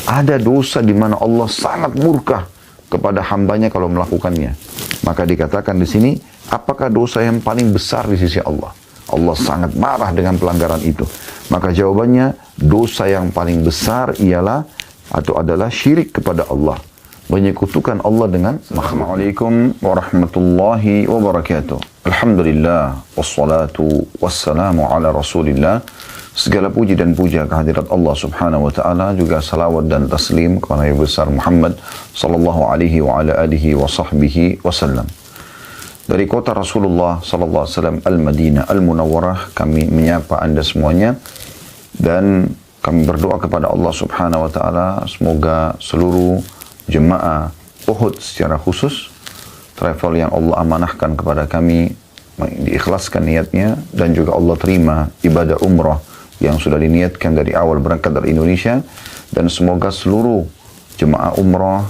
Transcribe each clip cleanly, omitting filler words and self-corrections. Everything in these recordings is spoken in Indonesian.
Ada dosa di mana Allah sangat murka kepada hambanya kalau melakukannya. Maka dikatakan di sini, apakah dosa yang paling besar di sisi Allah? Allah sangat marah dengan pelanggaran itu. Maka jawabannya, dosa yang paling besar ialah atau adalah syirik kepada Allah. Menyekutukan Allah dengan makhluk. Assalamualaikum warahmatullahi wabarakatuh. Alhamdulillah, wassalatu wassalamu ala rasulillah. Segala puji dan puja kehadirat Allah subhanahu wa ta'ala, juga salawat dan taslim kepada Nabi besar Muhammad sallallahu alaihi wa ala alihi wa sahbihi wasallam. Dari kota Rasulullah sallallahu alaihi wasallam Al-Madinah Al-Munawwarah, kami menyapa Anda semuanya dan kami berdoa kepada Allah subhanahu wa ta'ala semoga seluruh jemaah Uhud secara khusus, travel yang Allah amanahkan kepada kami diikhlaskan niatnya, dan juga Allah terima ibadah umrah yang sudah diniatkan dari awal berangkat dari Indonesia, dan semoga seluruh jemaah umrah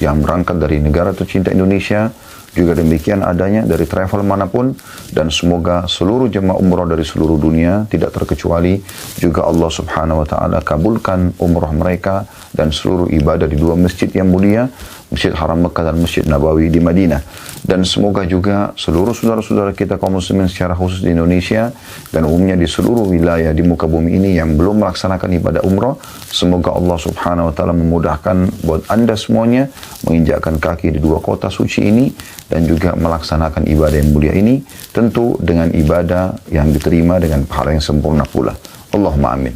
yang berangkat dari negara tercinta Indonesia juga demikian adanya dari travel manapun, dan semoga seluruh jemaah umrah dari seluruh dunia tidak terkecuali juga Allah subhanahu wa ta'ala kabulkan umrah mereka dan seluruh ibadah di dua masjid yang mulia, Masjid Haram Mekah dan Masjid Nabawi di Madinah. Dan semoga juga seluruh saudara-saudara kita kaum muslimin secara khusus di Indonesia dan umumnya di seluruh wilayah di muka bumi ini yang belum melaksanakan ibadah umrah, semoga Allah subhanahu wa ta'ala memudahkan buat Anda semuanya menginjakkan kaki di dua kota suci ini dan juga melaksanakan ibadah yang mulia ini, tentu dengan ibadah yang diterima dengan pahala yang sempurna pula. Allahumma amin.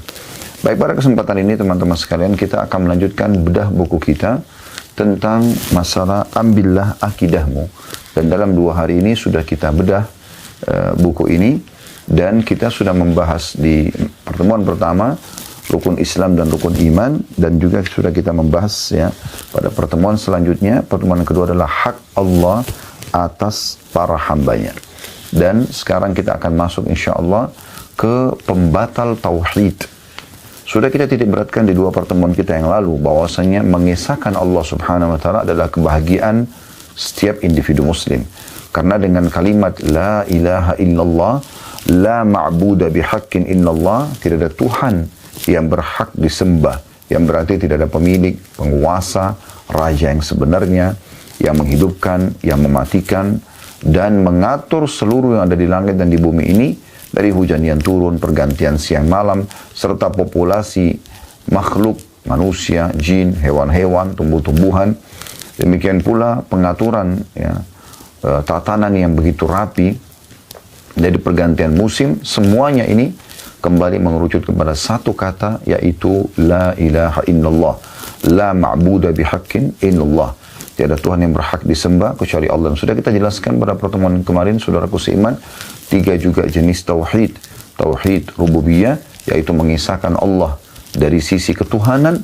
Baik, pada kesempatan ini teman-teman sekalian, kita akan melanjutkan bedah buku kita tentang masalah ambillah akidahmu. Dan dalam 2 hari ini sudah kita bedah buku ini, dan kita sudah membahas di pertemuan pertama rukun Islam dan rukun iman, dan juga sudah kita membahas ya pada pertemuan selanjutnya. Pertemuan kedua adalah hak Allah atas para hambanya. Dan sekarang kita akan masuk insya Allah ke pembatal tauhid. Sudah kita titik beratkan di 2 pertemuan kita yang lalu bahwasanya mengesahkan Allah subhanahu wa ta'ala adalah kebahagiaan setiap individu muslim. Karena dengan kalimat la ilaha illallah, la ma'buda bihaqqin illallah, tidak ada Tuhan yang berhak disembah, yang berarti tidak ada pemilik, penguasa, raja yang sebenarnya, yang menghidupkan, yang mematikan, dan mengatur seluruh yang ada di langit dan di bumi ini, dari hujan yang turun, pergantian siang malam, serta populasi makhluk, manusia, jin, hewan-hewan, tumbuh-tumbuhan. Demikian pula pengaturan ya, tatanan yang begitu rapi dari pergantian musim, semuanya ini kembali mengerucut kepada satu kata, yaitu la ilaha illallah, la ma'buda bihaqqin illallah. Tiada Tuhan yang berhak disembah kecuali Allah. Dan sudah kita jelaskan pada pertemuan kemarin, saudaraku seiman, 3 juga jenis tauhid. Tauhid rububiyah, yaitu mengisahkan Allah dari sisi ketuhanan,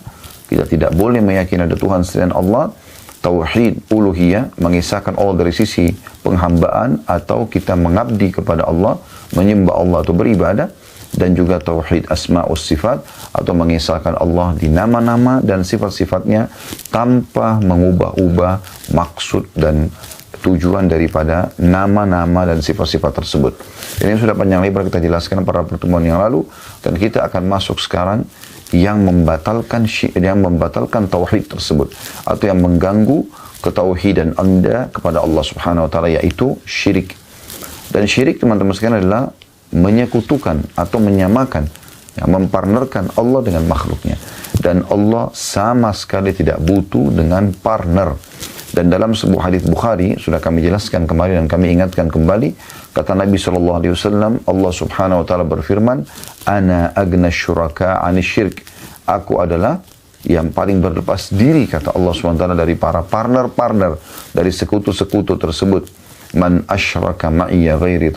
kita tidak boleh meyakini ada Tuhan selain Allah. Tauhid uluhiyah, mengisahkan Allah dari sisi penghambaan atau kita mengabdi kepada Allah, menyembah Allah atau beribadah. Dan juga tauhid asma wa sifat, atau mengisahkan Allah di nama-nama dan sifat-sifatnya tanpa mengubah-ubah maksud dan tujuan daripada nama-nama dan sifat-sifat tersebut. Ini sudah panjang lebar kita jelaskan pada pertemuan yang lalu, dan kita akan masuk sekarang yang membatalkan tauhid tersebut, atau yang mengganggu ketauhidan Anda kepada Allah subhanahu wa ta'ala, yaitu syirik. Dan syirik teman-teman sekalian adalah menyekutukan atau menyamakan, ya, mempartnerkan Allah dengan makhluknya. Dan Allah sama sekali tidak butuh dengan partner. Dan dalam sebuah hadis Bukhari, sudah kami jelaskan kemarin dan kami ingatkan kembali, kata Nabi SAW, Allah subhanahu wa ta'ala berfirman, Ana agna syuraka anisyirk. Aku adalah yang paling berlepas diri, kata Allah subhanahu wa ta'ala, dari para partner-partner, dari sekutu-sekutu tersebut. Man asyraka ma'iyya ghairi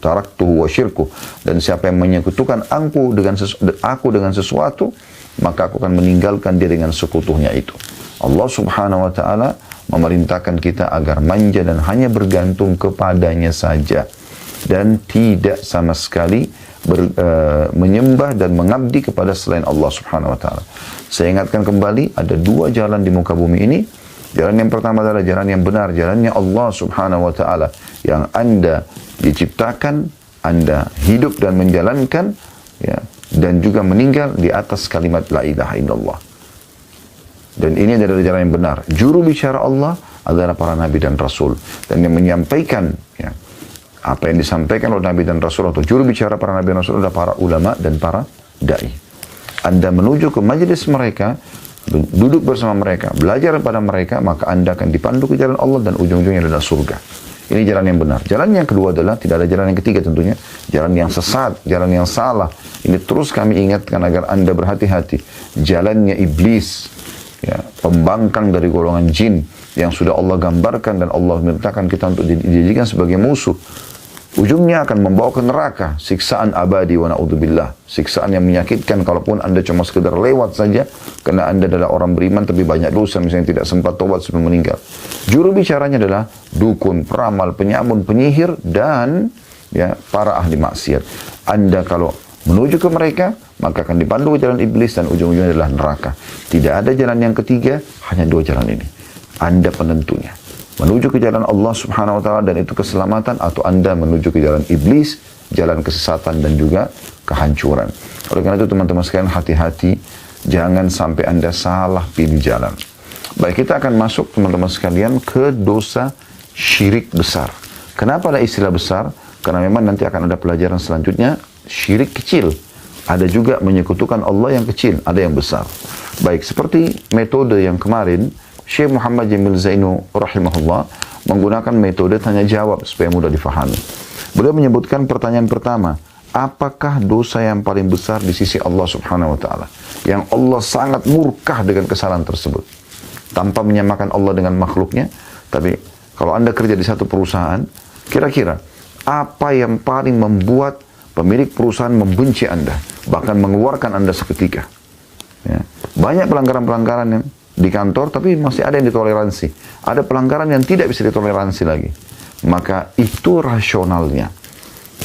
taraktuhu wa syirkuh. Dan siapa yang menyekutukan aku dengan sesuatu, maka aku akan meninggalkan dia dengan sekutunya itu. Allah subhanahu wa ta'ala memerintahkan kita agar manja dan hanya bergantung kepadanya saja, dan tidak sama sekali menyembah dan mengabdi kepada selain Allah subhanahu wa ta'ala. Saya ingatkan kembali, ada 2 jalan di muka bumi ini. Jalan yang pertama adalah jalan yang benar, jalannya Allah subhanahu wa ta'ala, yang Anda diciptakan, Anda hidup dan menjalankan, ya, dan juga meninggal di atas kalimat la ilaha illallah. Dan ini adalah jalan yang benar. Juru bicara Allah adalah para nabi dan rasul. Dan yang menyampaikan ya, apa yang disampaikan oleh nabi dan rasul atau juru bicara para nabi dan rasul adalah para ulama dan para da'i. Anda menuju ke majelis mereka, duduk bersama mereka, belajar pada mereka, maka Anda akan dipandu ke jalan Allah dan ujung-ujungnya adalah surga. Ini jalan yang benar. Jalan yang kedua adalah, tidak ada jalan yang ketiga tentunya, jalan yang sesat, jalan yang salah. Ini terus kami ingatkan agar Anda berhati-hati. Jalannya iblis, ya, pembangkang dari golongan jin yang sudah Allah gambarkan dan Allah mintakan kita untuk dijadikan sebagai musuh. Ujungnya akan membawa ke neraka, siksaan abadi wa na'udzubillah, siksaan yang menyakitkan kalaupun Anda cuma sekedar lewat saja karena Anda adalah orang beriman tapi banyak dosa, misalnya tidak sempat tobat sebelum meninggal. Juru bicaranya adalah dukun, peramal, penyamun, penyihir dan ya para ahli maksiat. Anda kalau menuju ke mereka maka akan dipandu ke jalan iblis dan ujung-ujungnya adalah neraka. Tidak ada jalan yang ketiga, hanya dua jalan ini. Anda penentunya. Menuju ke jalan Allah subhanahu wa ta'ala dan itu keselamatan, atau Anda menuju ke jalan iblis, jalan kesesatan dan juga kehancuran. Oleh karena itu teman-teman sekalian, hati-hati, jangan sampai Anda salah pilih jalan. Baik, kita akan masuk teman-teman sekalian ke dosa syirik besar. Kenapa ada istilah besar? Karena memang nanti akan ada pelajaran selanjutnya, syirik kecil. Ada juga menyekutukan Allah yang kecil, ada yang besar. Baik, seperti metode yang kemarin, Syekh Muhammad Jamil Zainu rahimahullah menggunakan metode tanya jawab supaya mudah difahami. Beliau menyebutkan pertanyaan pertama, apakah dosa yang paling besar di sisi Allah subhanahu wa ta'ala? Yang Allah sangat murka dengan kesalahan tersebut. Tanpa menyamakan Allah dengan makhluknya. Tapi kalau Anda kerja di satu perusahaan, kira-kira apa yang paling membuat pemilik perusahaan membenci Anda? Bahkan mengeluarkan Anda seketika. Ya. Banyak pelanggaran-pelanggaran yang di kantor, tapi masih ada yang ditoleransi. Ada pelanggaran yang tidak bisa ditoleransi lagi. Maka itu rasionalnya.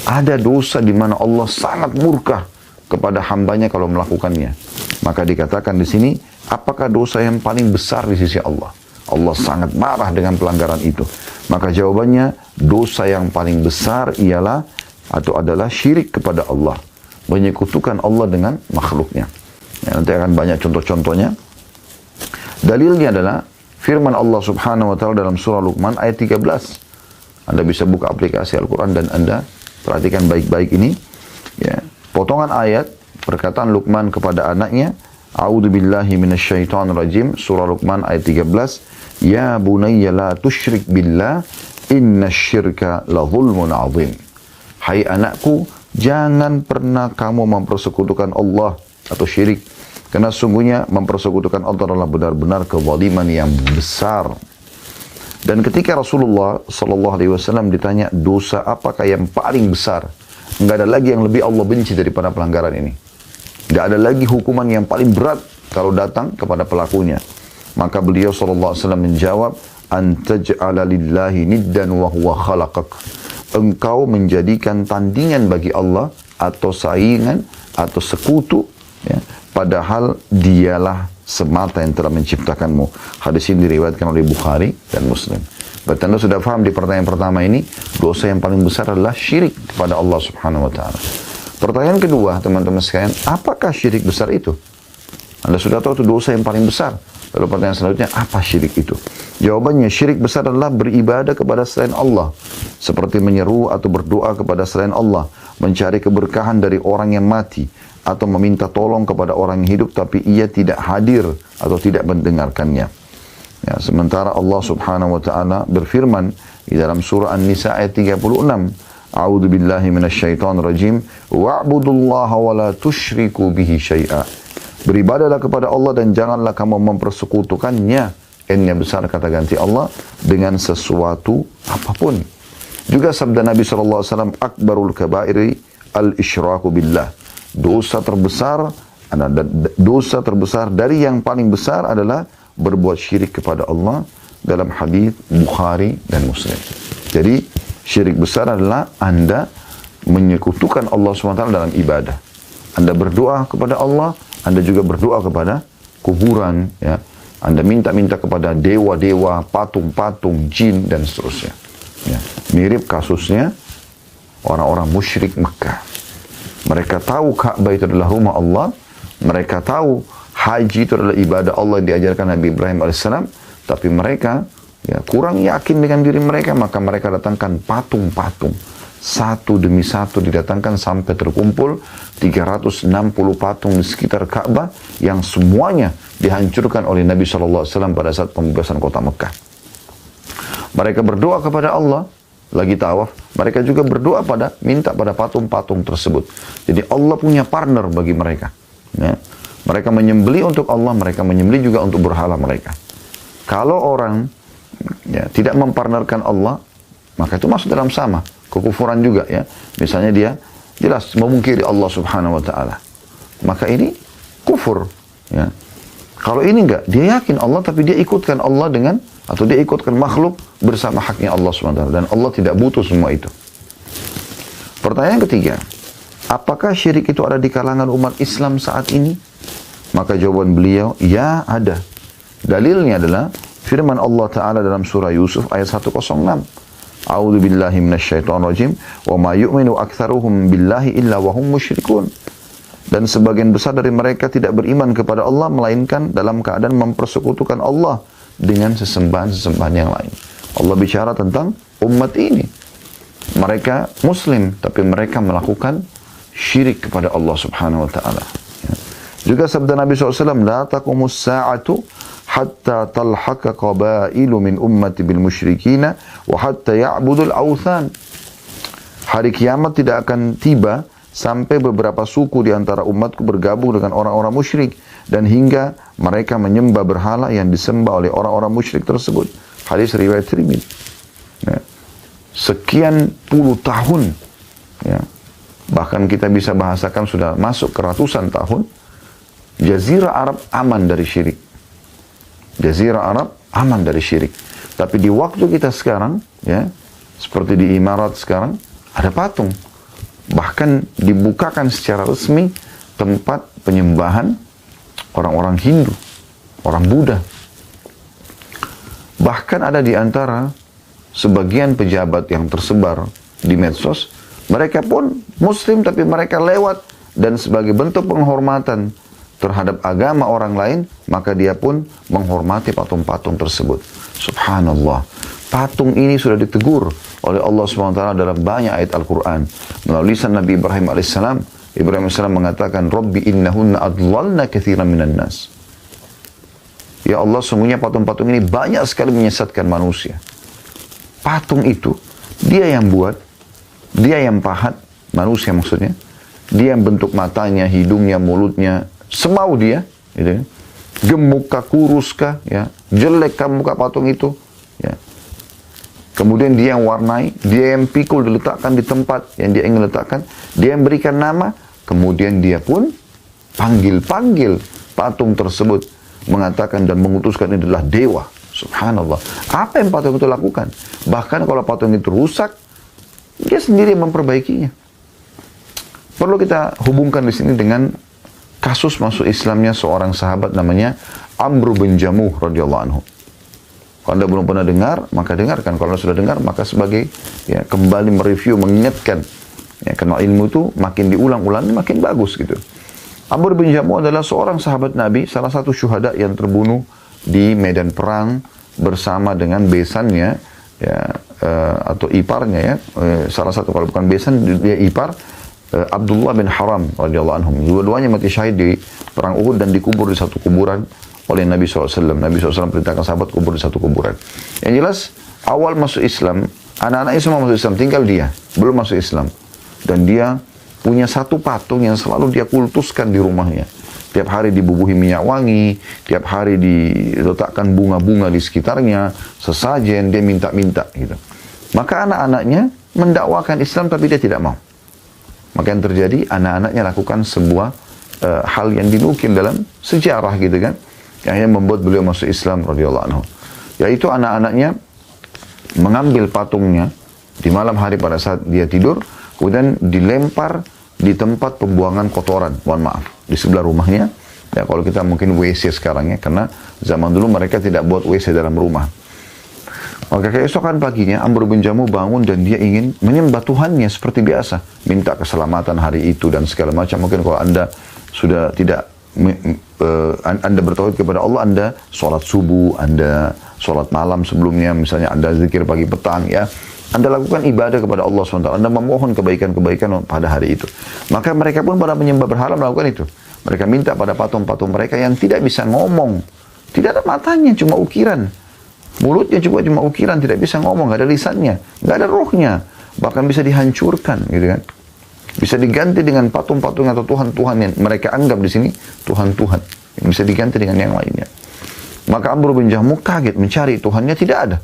Ada dosa di mana Allah sangat murka kepada hambanya kalau melakukannya. Maka dikatakan di sini, apakah dosa yang paling besar di sisi Allah? Allah sangat marah dengan pelanggaran itu. Maka jawabannya, dosa yang paling besar ialah atau adalah syirik kepada Allah. Menyekutukan Allah dengan makhluknya. Ya, nanti akan banyak contoh-contohnya. Dalilnya adalah firman Allah subhanahu wa ta'ala dalam surah Luqman ayat 13. Anda bisa buka aplikasi Al-Quran dan Anda perhatikan baik-baik ini. Ya. Potongan ayat perkataan Luqman kepada anaknya, A'udzu billahi minasyaitonir rajim, surah Luqman ayat 13. Ya bunayya la tusyrik billah, innasyirka la zulmun azim. Hai anakku, jangan pernah kamu mempersekutukan Allah atau syirik. Karena sungguhnya mempersekutukan Allah adalah benar-benar kezaliman yang besar. Dan ketika Rasulullah SAW ditanya dosa apakah yang paling besar, nggak ada lagi yang lebih Allah benci daripada pelanggaran ini. Nggak ada lagi hukuman yang paling berat kalau datang kepada pelakunya. Maka beliau SAW menjawab, antaj'ala lillahi niddan wa huwa khalaqak. Engkau menjadikan tandingan bagi Allah atau saingan atau sekutu, ya, padahal dialah semata yang telah menciptakanmu. Hadis ini diriwayatkan oleh Bukhari dan Muslim. Berarti Anda sudah paham di pertanyaan pertama ini, dosa yang paling besar adalah syirik kepada Allah subhanahu wa ta'ala. Pertanyaan kedua, teman-teman sekalian, apakah syirik besar itu? Anda sudah tahu itu dosa yang paling besar. Lalu pertanyaan selanjutnya, apa syirik itu? Jawabannya, syirik besar adalah beribadah kepada selain Allah. Seperti menyeru atau berdoa kepada selain Allah. Mencari keberkahan dari orang yang mati. Atau meminta tolong kepada orang yang hidup tapi ia tidak hadir atau tidak mendengarkannya. Ya, sementara Allah subhanahu wa ta'ala berfirman di dalam surah An-Nisa ayat 36. A'udzu billahi minasyaitonir rajim. Wa'budullaha wa la tusyriku bihi syai'a. Beribadahlah kepada Allah dan janganlah kamu mempersekutukannya. N-nya besar kata ganti Allah dengan sesuatu apapun. Juga sabda Nabi SAW, akbarul kabairi al-isyraku billah. Dosa terbesar dari yang paling besar adalah berbuat syirik kepada Allah dalam hadis Bukhari dan Muslim. Jadi syirik besar adalah Anda menyekutukan Allah SWT dalam ibadah. Anda berdoa kepada Allah, Anda juga berdoa kepada kuburan, ya. Anda minta-minta kepada dewa-dewa, patung-patung, jin dan seterusnya. Ya. Mirip kasusnya orang-orang musyrik Mekah. Mereka tahu Ka'bah itu adalah rumah Allah. Mereka tahu haji itu adalah ibadah Allah yang diajarkan Nabi Ibrahim alaihissalam, tapi mereka ya kurang yakin dengan diri mereka, maka mereka datangkan patung-patung. Satu demi satu didatangkan sampai terkumpul 360 patung di sekitar Ka'bah yang semuanya dihancurkan oleh Nabi SAW pada saat pembebasan kota Mekah. Mereka berdoa kepada Allah, lagi tawaf, mereka juga berdoa minta pada patung-patung tersebut. Jadi Allah punya partner bagi mereka. Ya. Mereka menyembelih untuk Allah, mereka menyembelih juga untuk berhala mereka. Kalau orang ya, tidak mempartnerkan Allah, maka itu masuk dalam sama, kekufuran juga ya. Misalnya dia jelas memungkiri Allah Subhanahu wa taala. Maka ini kufur ya. Kalau ini enggak, dia yakin Allah tapi dia ikutkan Allah dengan atau dia ikutkan makhluk bersama haknya Allah Subhanahu wa taala, dan Allah tidak butuh semua itu. Pertanyaan ketiga, apakah syirik itu ada di kalangan umat Islam saat ini? Maka jawaban beliau, ya ada. Dalilnya adalah firman Allah Ta'ala dalam surah Yusuf ayat 106. A'udzu billahi minasyaitonir rajim, wa ma yu'minu aktsaruhum billahi illa wa hum musyrikun. Dan sebagian besar dari mereka tidak beriman kepada Allah melainkan dalam keadaan mempersekutukan Allah dengan sesembahan-sesembahan yang lain. Allah bicara tentang umat ini. Mereka muslim tapi mereka melakukan syirik kepada Allah Subhanahu wa taala. Juga sabda Nabi SAW, la taqumus sa'atu hatta talhaka qabailu min ummati bil musyrikina wa hatta ya'budul awthan. Hari kiamat tidak akan tiba sampai beberapa suku di antara umatku bergabung dengan orang-orang musyrik dan hingga mereka menyembah berhala yang disembah oleh orang-orang musyrik tersebut. Hadis riwayat Tirmidzi. Ya. Sekian puluh tahun, ya. Bahkan kita bisa bahasakan sudah masuk ke ratusan tahun, Jazirah Arab aman dari syirik. Jazirah Arab aman dari syirik. Tapi di waktu kita sekarang, ya, seperti di Imarat sekarang, ada patung. Bahkan dibukakan secara resmi tempat penyembahan orang-orang Hindu, orang Buddha. Bahkan ada di antara sebagian pejabat yang tersebar di medsos, mereka pun Muslim tapi mereka lewat dan sebagai bentuk penghormatan terhadap agama orang lain, maka dia pun menghormati patung-patung tersebut. Subhanallah. Patung ini sudah ditegur oleh Allah SWT dalam banyak ayat Al-Quran. Melalui lisan Nabi Ibrahim AS. Ibrahim AS mengatakan, Rabbi innahunna adlalna kathiran minan nas. Ya Allah, sungguhnya patung-patung ini banyak sekali menyesatkan manusia. Patung itu, dia yang buat, dia yang pahat, manusia maksudnya. Dia yang bentuk matanya, hidungnya, mulutnya, semau dia, gitu. Gemuk kah, kurus kah, ya, jelek kah muka patung itu, ya. Kemudian dia yang warnai, dia yang pikul diletakkan di tempat yang dia ingin letakkan, dia yang berikan nama, kemudian dia pun panggil-panggil patung tersebut, mengatakan dan mengutuskan ini adalah dewa. Subhanallah. Apa yang patung itu lakukan? Bahkan kalau patung itu rusak, dia sendiri yang memperbaikinya. Perlu kita hubungkan di sini dengan kasus masuk Islamnya seorang sahabat namanya Amr bin Jamuh radhiyallahu anhu. Kalau Anda belum pernah dengar, maka dengarkan. Kalau sudah dengar, maka sebagai ya, kembali mereview, mengingatkan. Ya, karena ilmu itu makin diulang-ulang, makin bagus gitu. Amr bin Jamuh adalah seorang sahabat Nabi, salah satu syuhada yang terbunuh di medan perang bersama dengan besannya, ya, atau iparnya ya. Salah satu kalau bukan besan, dia ipar. Abdullah bin Haram radhiyallahu anhum. Dua-duanya mati syahid di perang Uhud dan dikubur di satu kuburan oleh Nabi SAW. Nabi SAW perintahkan sahabat kubur di satu kuburan. Yang jelas, awal masuk Islam, anak-anaknya semua masuk Islam, tinggal dia belum masuk Islam. Dan dia punya satu patung yang selalu dia kultuskan di rumahnya. Tiap hari dibubuhi minyak wangi, tiap hari diletakkan bunga-bunga di sekitarnya, sesajen dia minta-minta gitu. Maka anak-anaknya mendakwakan Islam tapi dia tidak mau. Maka yang terjadi, anak-anaknya lakukan sebuah hal yang dinukil dalam sejarah gitu kan, yang akhirnya membuat beliau masuk Islam radhiyallahu anhu. Yaitu anak-anaknya mengambil patungnya di malam hari pada saat dia tidur, kemudian dilempar di tempat pembuangan kotoran, mohon maaf, di sebelah rumahnya. Ya kalau kita mungkin WC sekarang ya, karena zaman dulu mereka tidak buat WC dalam rumah. Maka keesokan paginya Amr bin Jamuh bangun dan dia ingin menyembah Tuhannya seperti biasa, minta keselamatan hari itu dan segala macam. Mungkin kalau Anda sudah tidak Anda bertauhid kepada Allah, Anda sholat subuh, Anda sholat malam sebelumnya, misalnya Anda zikir pagi petang, ya. Anda lakukan ibadah kepada Allah SWT. Anda memohon kebaikan-kebaikan pada hari itu. Maka mereka pun pada penyembah berhala melakukan itu. Mereka minta pada patung-patung mereka yang tidak bisa ngomong. Tidak ada matanya, cuma ukiran. Mulutnya cuma ukiran, tidak bisa ngomong, nggak ada lisannya, nggak ada rohnya. Bahkan bisa dihancurkan, gitu kan. Bisa diganti dengan patung-patung atau Tuhan-Tuhan yang mereka anggap di sini Tuhan-Tuhan. Yang bisa diganti dengan yang lainnya. Maka Amr bin Jahmuh kaget mencari Tuhannya, tidak ada.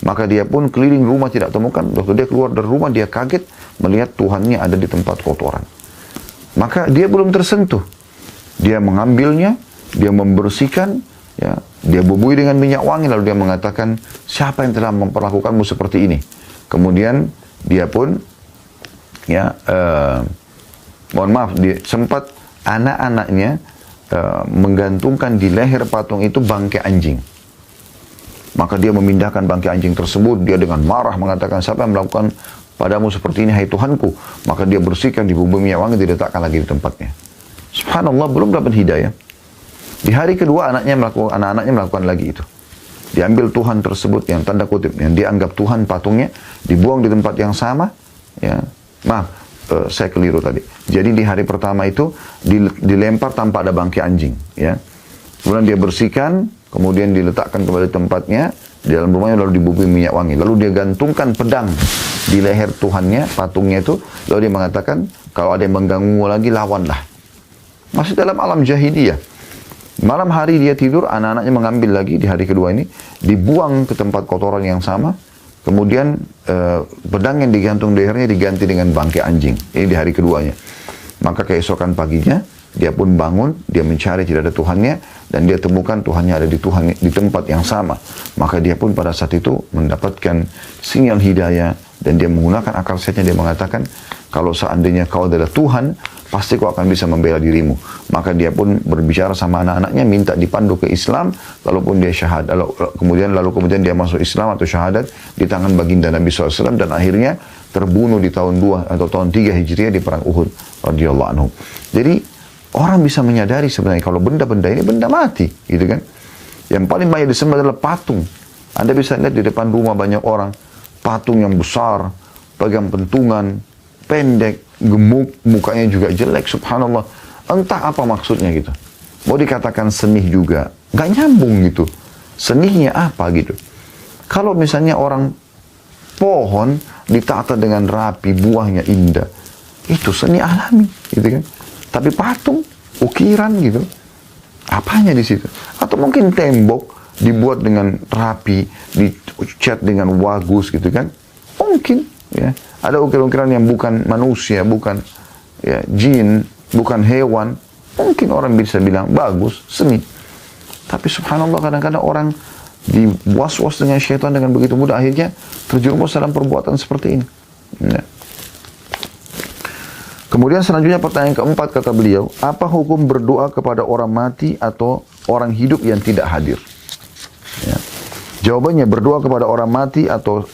Maka dia pun keliling rumah tidak temukan. Waktu dia keluar dari rumah, dia kaget melihat Tuhannya ada di tempat kotoran. Maka dia belum tersentuh. Dia mengambilnya, dia membersihkan, ya, dia bubui dengan minyak wangi, lalu dia mengatakan, siapa yang telah memperlakukanmu seperti ini? Kemudian dia pun, ya, mohon maaf, dia sempat anak-anaknya menggantungkan di leher patung itu bangkai anjing. Maka dia memindahkan bangkai anjing tersebut. Dia dengan marah mengatakan, siapa yang melakukan padamu seperti ini, hai Tuhanku? Maka dia bersihkan, dibubui minyak wangi, diletakkan lagi di tempatnya. Subhanallah, belum dapat hidayah. Di hari kedua anak-anaknya melakukan lagi itu. Diambil Tuhan tersebut yang tanda kutip, yang dianggap Tuhan patungnya, dibuang di tempat yang sama. Ya, maaf, saya keliru tadi. Jadi di hari pertama itu dilempar tanpa ada bangkai anjing. Ya. Kemudian dia bersihkan, kemudian diletakkan kembali tempatnya di dalam rumahnya, lalu dibubui minyak wangi. Lalu dia gantungkan pedang di leher Tuhannya, patungnya itu. Lalu dia mengatakan, kalau ada yang mengganggu lagi, lawanlah. Masih dalam alam jahiliyah. Malam hari dia tidur, anak-anaknya mengambil lagi di hari kedua ini, dibuang ke tempat kotoran yang sama. Kemudian pedang yang digantung di lehernya diganti dengan bangkai anjing. Ini di hari keduanya. Maka keesokan paginya, dia pun bangun, dia mencari, tidak ada Tuhannya, dan dia temukan Tuhannya ada di tempat yang sama. Maka dia pun pada saat itu mendapatkan sinyal hidayah, dan dia menggunakan akal sehatnya, dia mengatakan, kalau seandainya kau adalah Tuhan, pasti kau akan bisa membela dirimu. Maka dia pun berbicara sama anak-anaknya, minta dipandu ke Islam, lalu dia syahadat. Kemudian dia masuk Islam atau syahadat di tangan baginda Nabi SAW, dan akhirnya terbunuh di tahun 2 atau tahun 3 Hijriah di perang Uhud radhiyallahu anhu. Jadi orang bisa menyadari sebenarnya kalau benda-benda ini benda mati, gitu kan. Yang paling banyak disembah adalah patung. Anda bisa lihat di depan rumah banyak orang, patung yang besar, pegang pentungan, pendek, gemuk, mukanya juga jelek, subhanallah. Entah apa maksudnya gitu. Mau dikatakan seni juga, nggak nyambung gitu. Seninya apa gitu. Kalau misalnya orang pohon ditata dengan rapi, buahnya indah, itu seni alami, gitu kan. Tapi patung, ukiran gitu, apanya di situ? Atau mungkin tembok dibuat dengan rapi, dicat dengan bagus gitu kan? Mungkin, ya. Ada ukiran-ukiran yang bukan manusia, bukan, ya, jin, bukan hewan. Mungkin orang bisa bilang bagus, seni. Tapi subhanallah, kadang-kadang orang diwas-was dengan syaitan dengan begitu mudah, akhirnya terjerumus dalam perbuatan seperti ini. Ya. Kemudian selanjutnya pertanyaan keempat, kata beliau, apa hukum berdoa kepada orang mati atau orang hidup yang tidak hadir? Ya. Jawabannya, berdoa kepada orang mati atau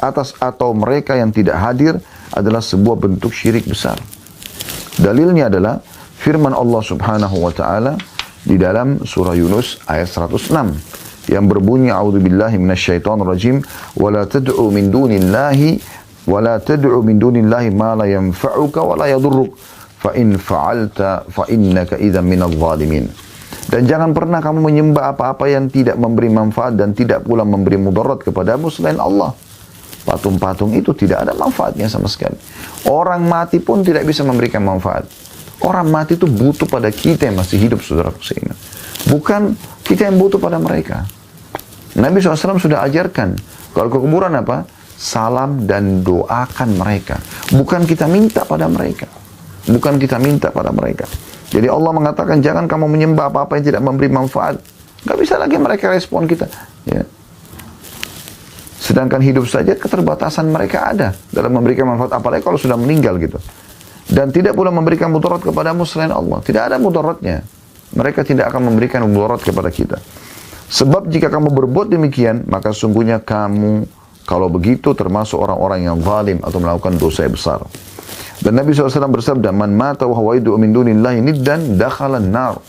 mereka yang tidak hadir adalah sebuah bentuk syirik besar. Dalilnya adalah firman Allah Subhanahu wa taala di dalam surah Yunus ayat 106 yang berbunyi, a'udzubillahi minasyaitonir rajim, wala tad'u min dunillahi ma la yanfa'uka wa la yadurruk fa in fa'alta fa innaka idzan minadh dhalimin. Dan jangan pernah kamu menyembah apa-apa yang tidak memberi manfaat dan tidak pula memberi mudarat kepadamu selain Allah. Patung-patung itu tidak ada manfaatnya sama sekali. Orang mati pun tidak bisa memberikan manfaat. Orang mati itu butuh pada kita yang masih hidup, saudara seiman. Bukan kita yang butuh pada mereka. Nabi SAW sudah ajarkan, kalau ke kuburan apa? Salam dan doakan mereka. Bukan kita minta pada mereka. Bukan kita minta pada mereka. Jadi Allah mengatakan, jangan kamu menyembah apa-apa yang tidak memberi manfaat. Gak bisa lagi mereka respon kita. Ya. Sedangkan hidup saja keterbatasan mereka ada dalam memberikan manfaat, apalagi kalau sudah meninggal gitu. Dan tidak pula memberikan mudarat kepadamu selain Allah. Tidak ada mudaratnya. Mereka tidak akan memberikan mudarat kepada kita. Sebab jika kamu berbuat demikian, maka sungguhnya kamu, kalau begitu, termasuk orang-orang yang zalim atau melakukan dosa yang besar. Dan Nabi SAW bersabda, man mata wa huwa yad'u min dunillahi niddan dakhala an-nar.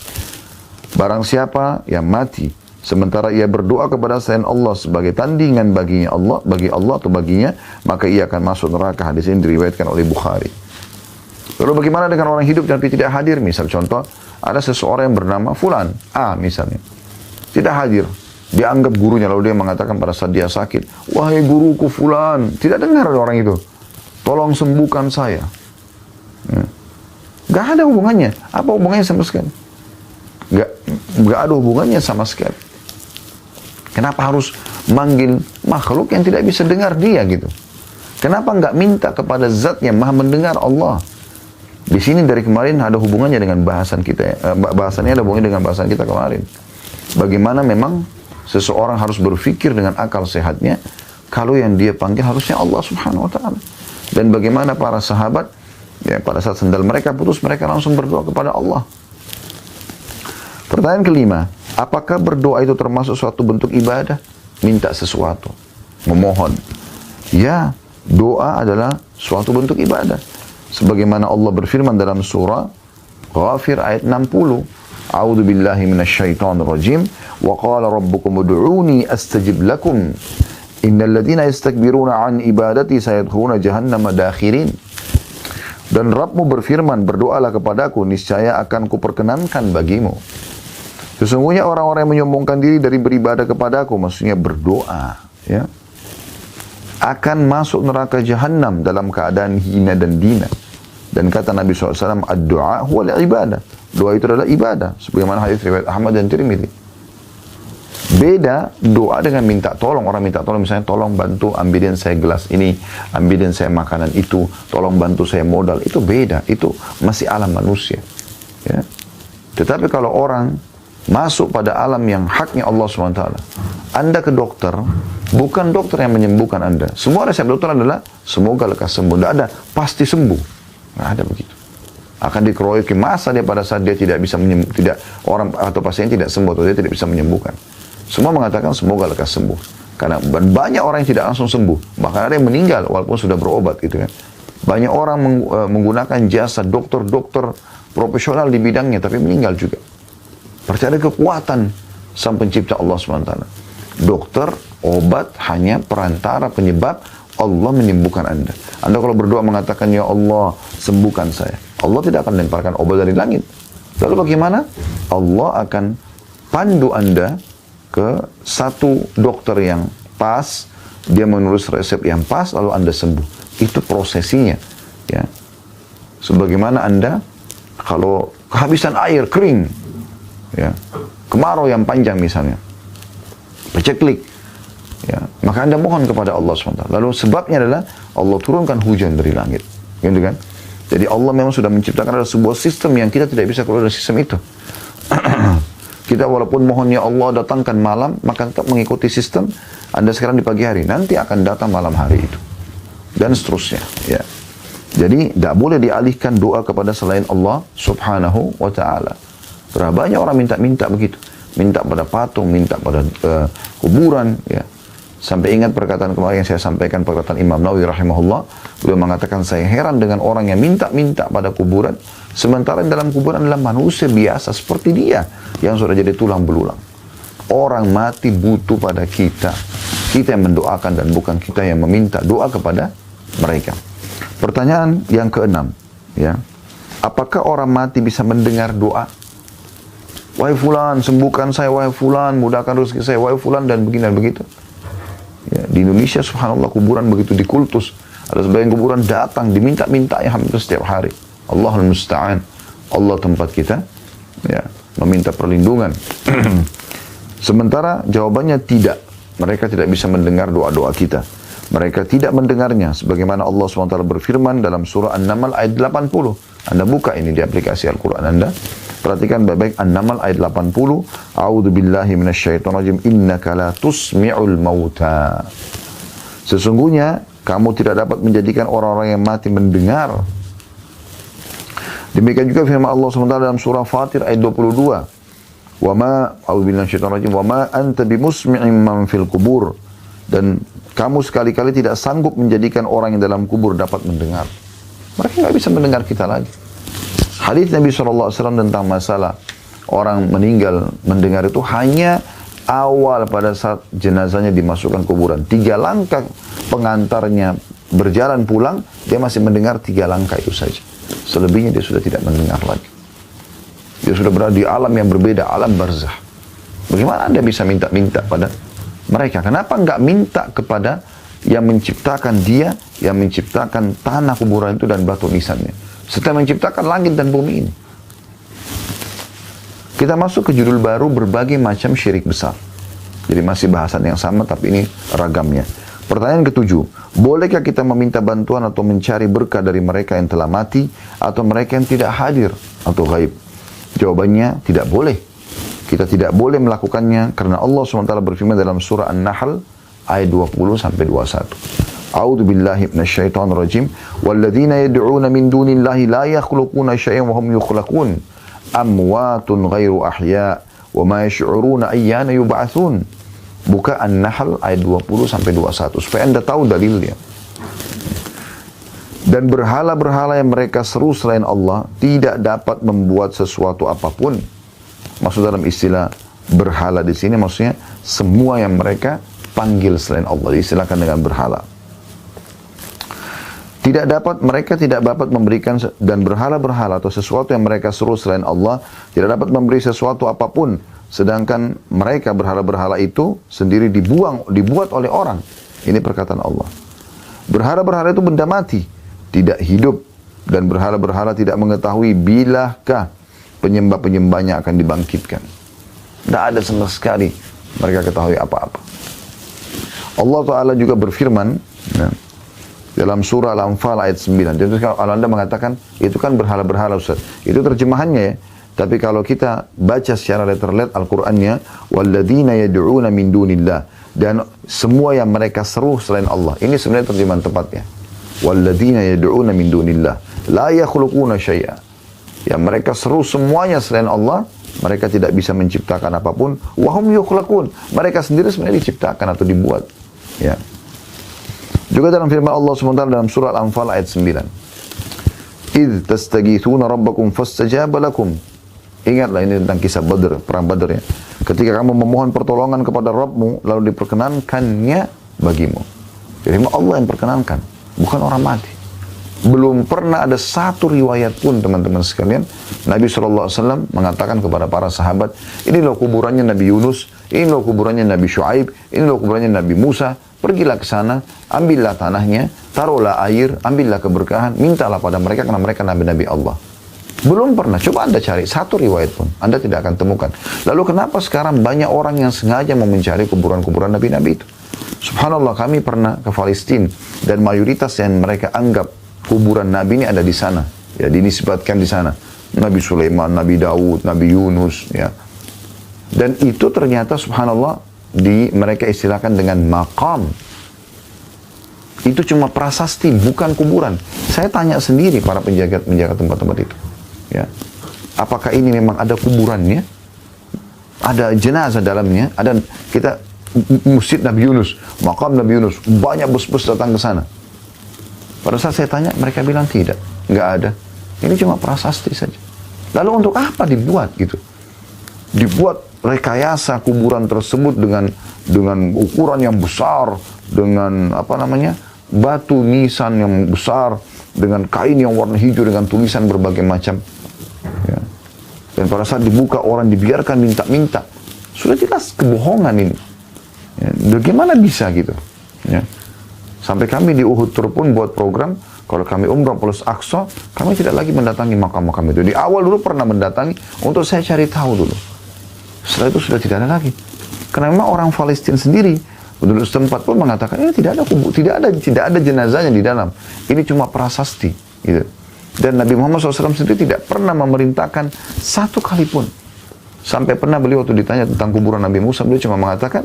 Barang siapa yang mati sementara ia berdoa kepada selain Allah sebagai tandingan bagi Allah atau baginya, maka ia akan masuk neraka. Hadis ini diriwayatkan oleh Bukhari. Lalu bagaimana dengan orang hidup tapi tidak hadir? Misal contoh, ada seseorang yang bernama Fulan A misalnya, tidak hadir. Dia anggap gurunya, lalu dia mengatakan pada saat dia sakit, wahai guruku Fulan, tidak dengar orang itu, tolong sembuhkan saya. Gak ada hubungannya. Apa hubungannya sama sekali? Gak ada hubungannya sama sekali. Kenapa harus manggil makhluk yang tidak bisa dengar dia gitu? Kenapa nggak minta kepada zat yang maha mendengar Allah? Di sini dari kemarin ada hubungannya dengan bahasan kita. Bahasannya ada hubungannya dengan bahasan kita kemarin. Bagaimana memang seseorang harus berpikir dengan akal sehatnya kalau yang dia panggil harusnya Allah Subhanahu wa taala. Dan bagaimana para sahabat ya pada saat sendal mereka putus, mereka langsung berdoa kepada Allah. Pertanyaan kelima, apakah berdoa itu termasuk suatu bentuk ibadah? Minta sesuatu, memohon. Ya, doa adalah suatu bentuk ibadah. Sebagaimana Allah berfirman dalam surah Ghafir ayat 60. A'udzu billahi minasyaitonir rajim. Wa qala rabbukum ud'uni astajib lakum. Innal ladzina yastakbiruna an ibadati sayadkhuluna jahannama dakhirin. Dan Rabbmu berfirman, berdoalah kepadaku, niscaya akan kuperkenankan bagimu. Sesungguhnya orang-orang yang menyombongkan diri dari beribadah kepadaku, maksudnya berdoa, ya, akan masuk neraka jahanam dalam keadaan hina dan dina. Dan kata Nabi SAW, ad-du'a huwa ibadah. Doa itu adalah ibadah. Sebagaimana hadis riwayat Ahmad dan Tirmidzi. Beda doa dengan minta tolong. Orang minta tolong misalnya, tolong bantu ambilin saya gelas ini, ambilin saya makanan itu, tolong bantu saya modal. Itu beda. Itu masih alam manusia. Ya. Tetapi kalau orang masuk pada alam yang haknya Allah SWT. Anda ke dokter, bukan dokter yang menyembuhkan Anda. Semua resep dokter adalah, semoga lekas sembuh. Tidak ada, pasti sembuh. Tidak ada begitu. Akan dikeroyoki masa dia pada saat dia tidak bisa tidak orang atau pasien tidak sembuh atau dia tidak bisa menyembuhkan. Semua mengatakan semoga lekas sembuh. Karena banyak orang yang tidak langsung sembuh. Bahkan ada yang meninggal walaupun sudah berobat gitu kan. Banyak orang menggunakan jasa dokter-dokter profesional di bidangnya tapi meninggal juga. Percaya kekuatan sang pencipta Allah SWT. Dokter, obat hanya perantara penyebab Allah menyembuhkan Anda. Anda kalau berdoa mengatakan, ya Allah, sembuhkan saya. Allah tidak akan lemparkan obat dari langit. Lalu bagaimana? Allah akan pandu Anda ke satu dokter yang pas, dia menulis resep yang pas, lalu Anda sembuh. Itu prosesinya. Ya. Sebagaimana Anda, kalau kehabisan air, kering, ya, kemarau yang panjang misalnya, peceklik, ya, maka Anda mohon kepada Allah SWT. Lalu sebabnya adalah Allah turunkan hujan dari langit, gitu kan? Jadi Allah memang sudah menciptakan ada sebuah sistem yang kita tidak bisa keluar dari sistem itu. Kita walaupun mohon ya Allah datangkan malam, maka tetap mengikuti sistem. Anda sekarang di pagi hari, nanti akan datang malam hari itu, dan seterusnya. Ya. Jadi tidak boleh dialihkan doa kepada selain Allah Subhanahu wa Ta'ala. Berapa banyak orang minta-minta begitu, minta pada patung, minta pada kuburan, ya. Sampai ingat perkataan kemarin yang saya sampaikan, perkataan Imam Nawawi rahimahullah, beliau mengatakan, saya heran dengan orang yang minta-minta pada kuburan, sementara dalam kuburan adalah manusia biasa seperti dia, yang sudah jadi tulang belulang. Orang mati butuh pada kita yang mendoakan dan bukan kita yang meminta doa kepada mereka. Pertanyaan yang keenam, ya, apakah orang mati bisa mendengar doa? Wahai fulan, sembuhkan saya, wahai fulan, mudahkan rezeki saya, wahai fulan, dan begini dan begitu. Ya, di Indonesia subhanallah kuburan begitu dikultus. Ada sebagian kuburan datang diminta-minta ya hampir setiap hari. Allahul musta'an. Allah tempat kita ya meminta perlindungan. Sementara jawabannya tidak. Mereka tidak bisa mendengar doa-doa kita. Mereka tidak mendengarnya. Sebagaimana Allah SWT berfirman dalam surah An-Naml ayat 80. Anda buka ini di aplikasi Al-Quran Anda. Perhatikan baik-baik An-Naml ayat 80. A'udzu billahi minasyaitonir rajim. Innaka la tusmi'ul mauta. Sesungguhnya kamu tidak dapat menjadikan orang-orang yang mati mendengar. Demikian juga firman Allah SWT dalam surah Fatir ayat 22. Wa ma a'udzu billahi minasyaitonir rajim. Wa ma anta bimusmi'in man fil qubur. Dan kamu sekali-kali tidak sanggup menjadikan orang yang dalam kubur dapat mendengar. Mereka nggak bisa mendengar kita lagi. Hadis Nabi SAW tentang masalah orang meninggal mendengar itu hanya awal pada saat jenazahnya dimasukkan kuburan. 3 langkah pengantarnya berjalan pulang, dia masih mendengar 3 langkah itu saja. Selebihnya dia sudah tidak mendengar lagi. Dia sudah berada di alam yang berbeda, alam barzah. Bagaimana Anda bisa minta-minta pada mereka? Kenapa enggak minta kepada yang menciptakan dia, yang menciptakan tanah kuburan itu dan batu nisannya, setelah menciptakan langit dan bumi ini? Kita masuk ke judul baru, berbagai macam syirik besar. Jadi masih bahasan yang sama, tapi ini ragamnya. Pertanyaan ke-7, bolehkah kita meminta bantuan atau mencari berkah dari mereka yang telah mati atau mereka yang tidak hadir atau gaib? Jawabannya tidak boleh. Kita tidak boleh melakukannya karena Allah SWT berfirman dalam surah An-Nahl ayat 20-21. A'udzu billahi minasyaitonir rajim. Walladzina yad'una min dunillahi la yakhluquna syai'an wa hum yukhlaqun. Amwatun ghairu ahya' wa ma yash'uruna ayyana yub'atsun. Buka An-Nahl ayat 20-21 supaya Anda tahu dalilnya. Dan berhala-berhala yang mereka seru selain Allah tidak dapat membuat sesuatu apapun. Maksud dalam istilah berhala di sini maksudnya semua yang mereka panggil selain Allah diistilahkan dengan berhala. Mereka tidak dapat memberikan, dan berhala-berhala atau sesuatu yang mereka seru selain Allah tidak dapat memberi sesuatu apapun. Sedangkan mereka berhala-berhala itu sendiri dibuat oleh orang. Ini perkataan Allah. Berhala-berhala itu benda mati, tidak hidup. Dan berhala-berhala tidak mengetahui bilakah penyembah-penyembahnya akan dibangkitkan. Tidak ada sama sekali mereka ketahui apa-apa. Allah Ta'ala juga berfirman dalam surah Al-Anfal ayat 9. Jadi kalau Anda mengatakan itu kan berhala-berhala Ustaz, itu terjemahannya ya. Tapi kalau kita baca secara letter-let Al-Qur'annya, walladzina yad'una min dunillah, dan semua yang mereka seru selain Allah. Ini sebenarnya terjemahan tepatnya. Walladzina yad'una min dunillah la yakhluquna syai'a. Yang mereka seru semuanya selain Allah, mereka tidak bisa menciptakan apapun. Wa hum yukhlaqun. Mereka sendiri sebenarnya diciptakan atau dibuat. Ya. Juga dalam firman Allah SWT dalam surah Al-Anfal ayat 9. Idh tastaghithuna rabbakum fastajaba lakum. Ingatlah ini tentang kisah Badr, perang Badr ya. Ketika kamu memohon pertolongan kepada Rabbmu, lalu diperkenankannya bagimu. Jadi Allah yang perkenankan, bukan orang mati. Belum pernah ada satu riwayat pun teman-teman sekalian, Nabi SAW mengatakan kepada para sahabat, ini loh kuburannya Nabi Yunus, ini loh kuburannya Nabi Shu'aib, ini loh kuburannya Nabi Musa, pergilah ke sana, ambillah tanahnya, taruhlah air, ambillah keberkahan, mintalah pada mereka karena mereka Nabi-Nabi Allah. Belum pernah. Coba Anda cari satu riwayat pun, Anda tidak akan temukan. Lalu kenapa sekarang banyak orang yang sengaja mau mencari kuburan-kuburan Nabi-Nabi itu? Subhanallah, kami pernah ke Palestina dan mayoritas yang mereka anggap kuburan Nabi ini ada di sana. Ya, dinisbatkan di sana. Nabi Sulaiman, Nabi Daud, Nabi Yunus, ya. Dan itu ternyata subhanallah mereka istilahkan dengan maqam. Itu cuma prasasti, bukan kuburan. Saya tanya sendiri para penjaga tempat-tempat itu. Ya. Apakah ini memang ada kuburannya? Ada jenazah dalamnya? Ada kita masjid Nabi Yunus, makam Nabi Yunus, banyak bus-bus datang ke sana. Pada saat saya tanya, mereka bilang tidak, nggak ada. Ini cuma prasasti saja. Lalu untuk apa dibuat gitu? Dibuat rekayasa kuburan tersebut dengan ukuran yang besar, dengan batu nisan yang besar, dengan kain yang warna hijau dengan tulisan berbagai macam. Ya. Dan pada saat dibuka orang dibiarkan minta-minta. Sudah jelas kebohongan ini. Ya. Bagaimana bisa gitu? Ya. Sampai kami di Uhud Tour pun buat program, kalau kami umrah plus Aqsa, kami tidak lagi mendatangi makam-makam itu. Di awal dulu pernah mendatangi untuk saya cari tahu dulu. Setelah itu sudah tidak ada lagi. Karena memang orang Palestina sendiri, penduduk setempat pun mengatakan ini tidak ada jenazahnya di dalam. Ini cuma prasasti, gitu. Dan Nabi Muhammad SAW sendiri tidak pernah memerintahkan satu kali pun. Sampai pernah beliau waktu ditanya tentang kuburan Nabi Musa, beliau cuma mengatakan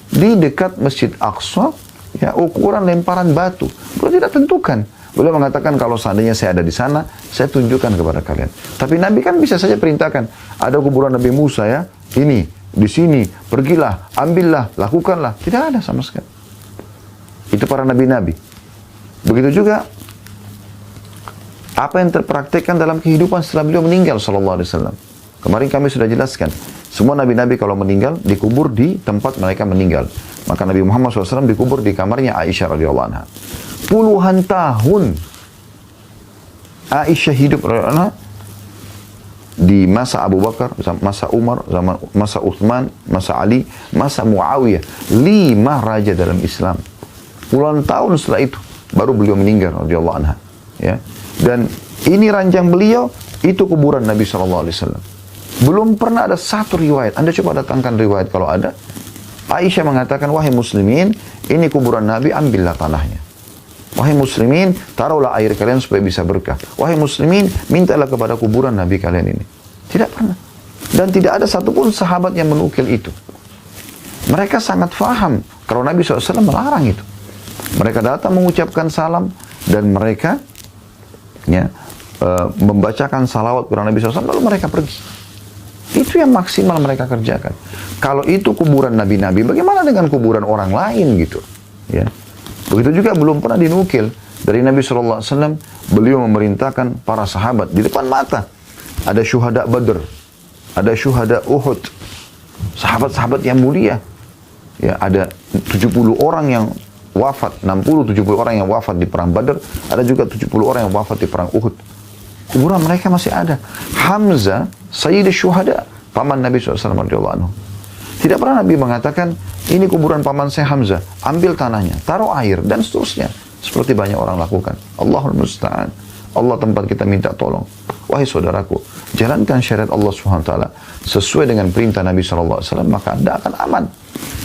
di dekat Masjid Aqsa, ya ukuran lemparan batu. Beliau tidak tentukan. Beliau mengatakan kalau seandainya saya ada di sana, saya tunjukkan kepada kalian. Tapi Nabi kan bisa saja perintahkan, ada kuburan Nabi Musa ya, ini, di sini, pergilah, ambillah, lakukanlah. Tidak ada sama sekali. Itu para nabi-nabi. Begitu juga apa yang terpraktekkan dalam kehidupan setelah beliau meninggal sallallahu alaihi wasallam. Kemarin kami sudah jelaskan, semua nabi-nabi kalau meninggal, dikubur di tempat mereka meninggal. Maka Nabi Muhammad SAW dikubur di kamarnya Aisyah radhiyallahu anha. Puluhan tahun Aisyah hidup radhiyallahu anha di masa Abu Bakar, masa Umar, masa Uthman, masa Ali, masa Muawiyah. 5 raja dalam Islam. Puluhan tahun setelah itu baru beliau meninggal radhiyallahu anha. Ya. Dan ini ranjang beliau, itu kuburan Nabi SAW. Belum pernah ada satu riwayat. Anda coba datangkan riwayat kalau ada. Aisyah mengatakan, wahai muslimin, ini kuburan Nabi, ambillah tanahnya. Wahai muslimin, taruhlah air kalian supaya bisa berkah. Wahai muslimin, mintalah kepada kuburan Nabi kalian ini. Tidak pernah. Dan tidak ada satupun sahabat yang menukil itu. Mereka sangat faham kalau Nabi SAW melarang itu. Mereka datang mengucapkan salam dan mereka membacakan salawat kepada Nabi SAW, lalu mereka pergi. Itu yang maksimal mereka kerjakan. Kalau itu kuburan nabi-nabi, bagaimana dengan kuburan orang lain gitu? Ya. Begitu juga belum pernah dinukil dari Nabi SAW. Beliau memerintahkan para sahabat di depan mata. Ada syuhada Badr, ada syuhada Uhud, sahabat-sahabat yang mulia. Ya, ada 70 orang yang wafat, 60-70 orang yang wafat di perang Badr, ada juga 70 orang yang wafat di perang Uhud. Kuburan mereka masih ada. Hamzah, Sayyid Syuhada, paman Nabi SAW radhiyallahu anhu. Tidak pernah Nabi mengatakan, ini kuburan paman saya Hamzah, ambil tanahnya, taruh air, dan seterusnya. Seperti banyak orang lakukan. Allahul Musta'an. Allah tempat kita minta tolong. Wahai saudaraku, jalankan syariat Allah SWT sesuai dengan perintah Nabi SAW, maka Anda akan aman.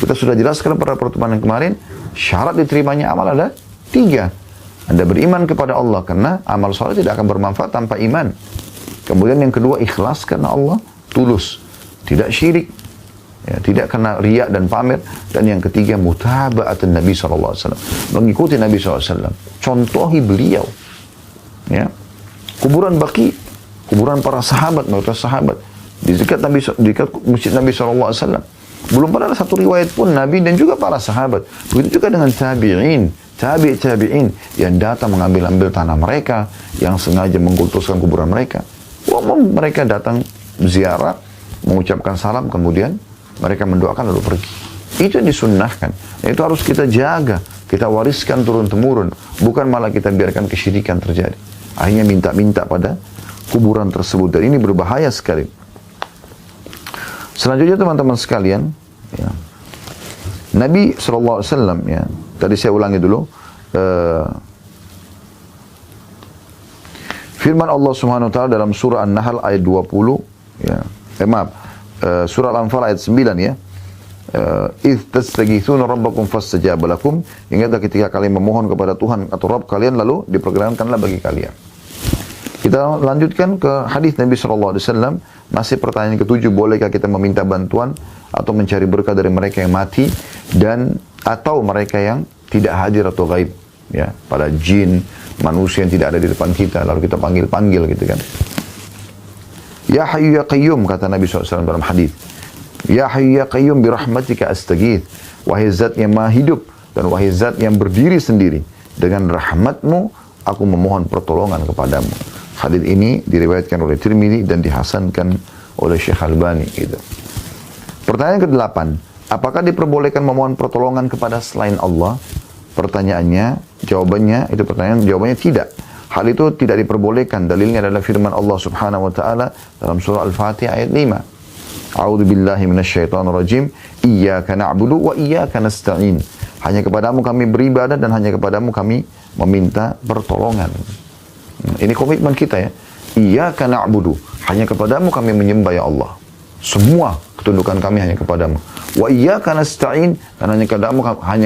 Kita sudah jelaskan pada pertemuan yang kemarin, syarat diterimanya amal ada 3. Anda beriman kepada Allah, karena amal soleh tidak akan bermanfaat tanpa iman. Kemudian yang kedua, ikhlas karena Allah, tulus, tidak syirik, ya, tidak kena riak dan pamer. Dan yang ketiga, mutaba'atun Nabi SAW, mengikuti Nabi SAW, contohi beliau. Ya. Kuburan Baqi, kuburan para sahabat, mayoritas sahabat, di dekat masjid Nabi SAW. Belum pernah ada satu riwayat pun Nabi dan juga para sahabat. Begitu juga dengan tabi'in, tabi'in yang datang mengambil tanah mereka, yang sengaja mengkultuskan kuburan mereka. Mereka datang ziarah, mengucapkan salam, kemudian mereka mendoakan lalu pergi. Itu yang disunnahkan. Itu harus kita jaga, kita wariskan turun-temurun, bukan malah kita biarkan kesyirikan terjadi. Akhirnya minta-minta pada kuburan tersebut, dan ini berbahaya sekali. Selanjutnya teman-teman sekalian, ya, Nabi SAW, ya, tadi saya ulangi dulu, firman Allah Subhanahu wa taala dalam surah An-Nahl ayat 20, ya. Surah Al-Anfal ayat 9, ya. Idz tastaghitsuna rabbakum fastajaba lakum. Ingatlah ketika kalian memohon kepada Tuhan atau Rabb kalian, lalu diperkenankanlah bagi kalian. Kita lanjutkan ke hadis Nabi SAW. Masih pertanyaan ke-7, bolehkah kita meminta bantuan atau mencari berkah dari mereka yang mati dan atau mereka yang tidak hadir atau gaib, ya, pada jin, manusia yang tidak ada di depan kita, lalu kita panggil-panggil gitu kan. Ya Hayyu ya Qayyum, kata Nabi SAW dalam hadis. Ya Hayyu ya Qayyum birahmatika astaghith. Wahai zat yang maha hidup dan wahai zat yang berdiri sendiri, dengan rahmatmu aku memohon pertolongan kepadamu. Hadis ini diriwayatkan oleh Tirmidzi dan dihasankan oleh Syekh Albani gitu. Pertanyaan ke-8, apakah diperbolehkan memohon pertolongan kepada selain Allah? Pertanyaannya, jawabannya tidak. Hal itu tidak diperbolehkan. Dalilnya adalah firman Allah Subhanahu wa taala dalam surah Al-Fatihah ayat 5. A'udzu billahi minasyaitonir rajim. Iyyaka na'budu wa iyyaka nasta'in. Hanya kepadamu kami beribadah dan hanya kepadamu kami meminta pertolongan. Ini komitmen kita, ya. Iyyaka na'budu, hanya kepadamu kami menyembah ya Allah. Semua ketundukan kami hanya kepadamu. Wa iyyaka nasta'in, dan hanya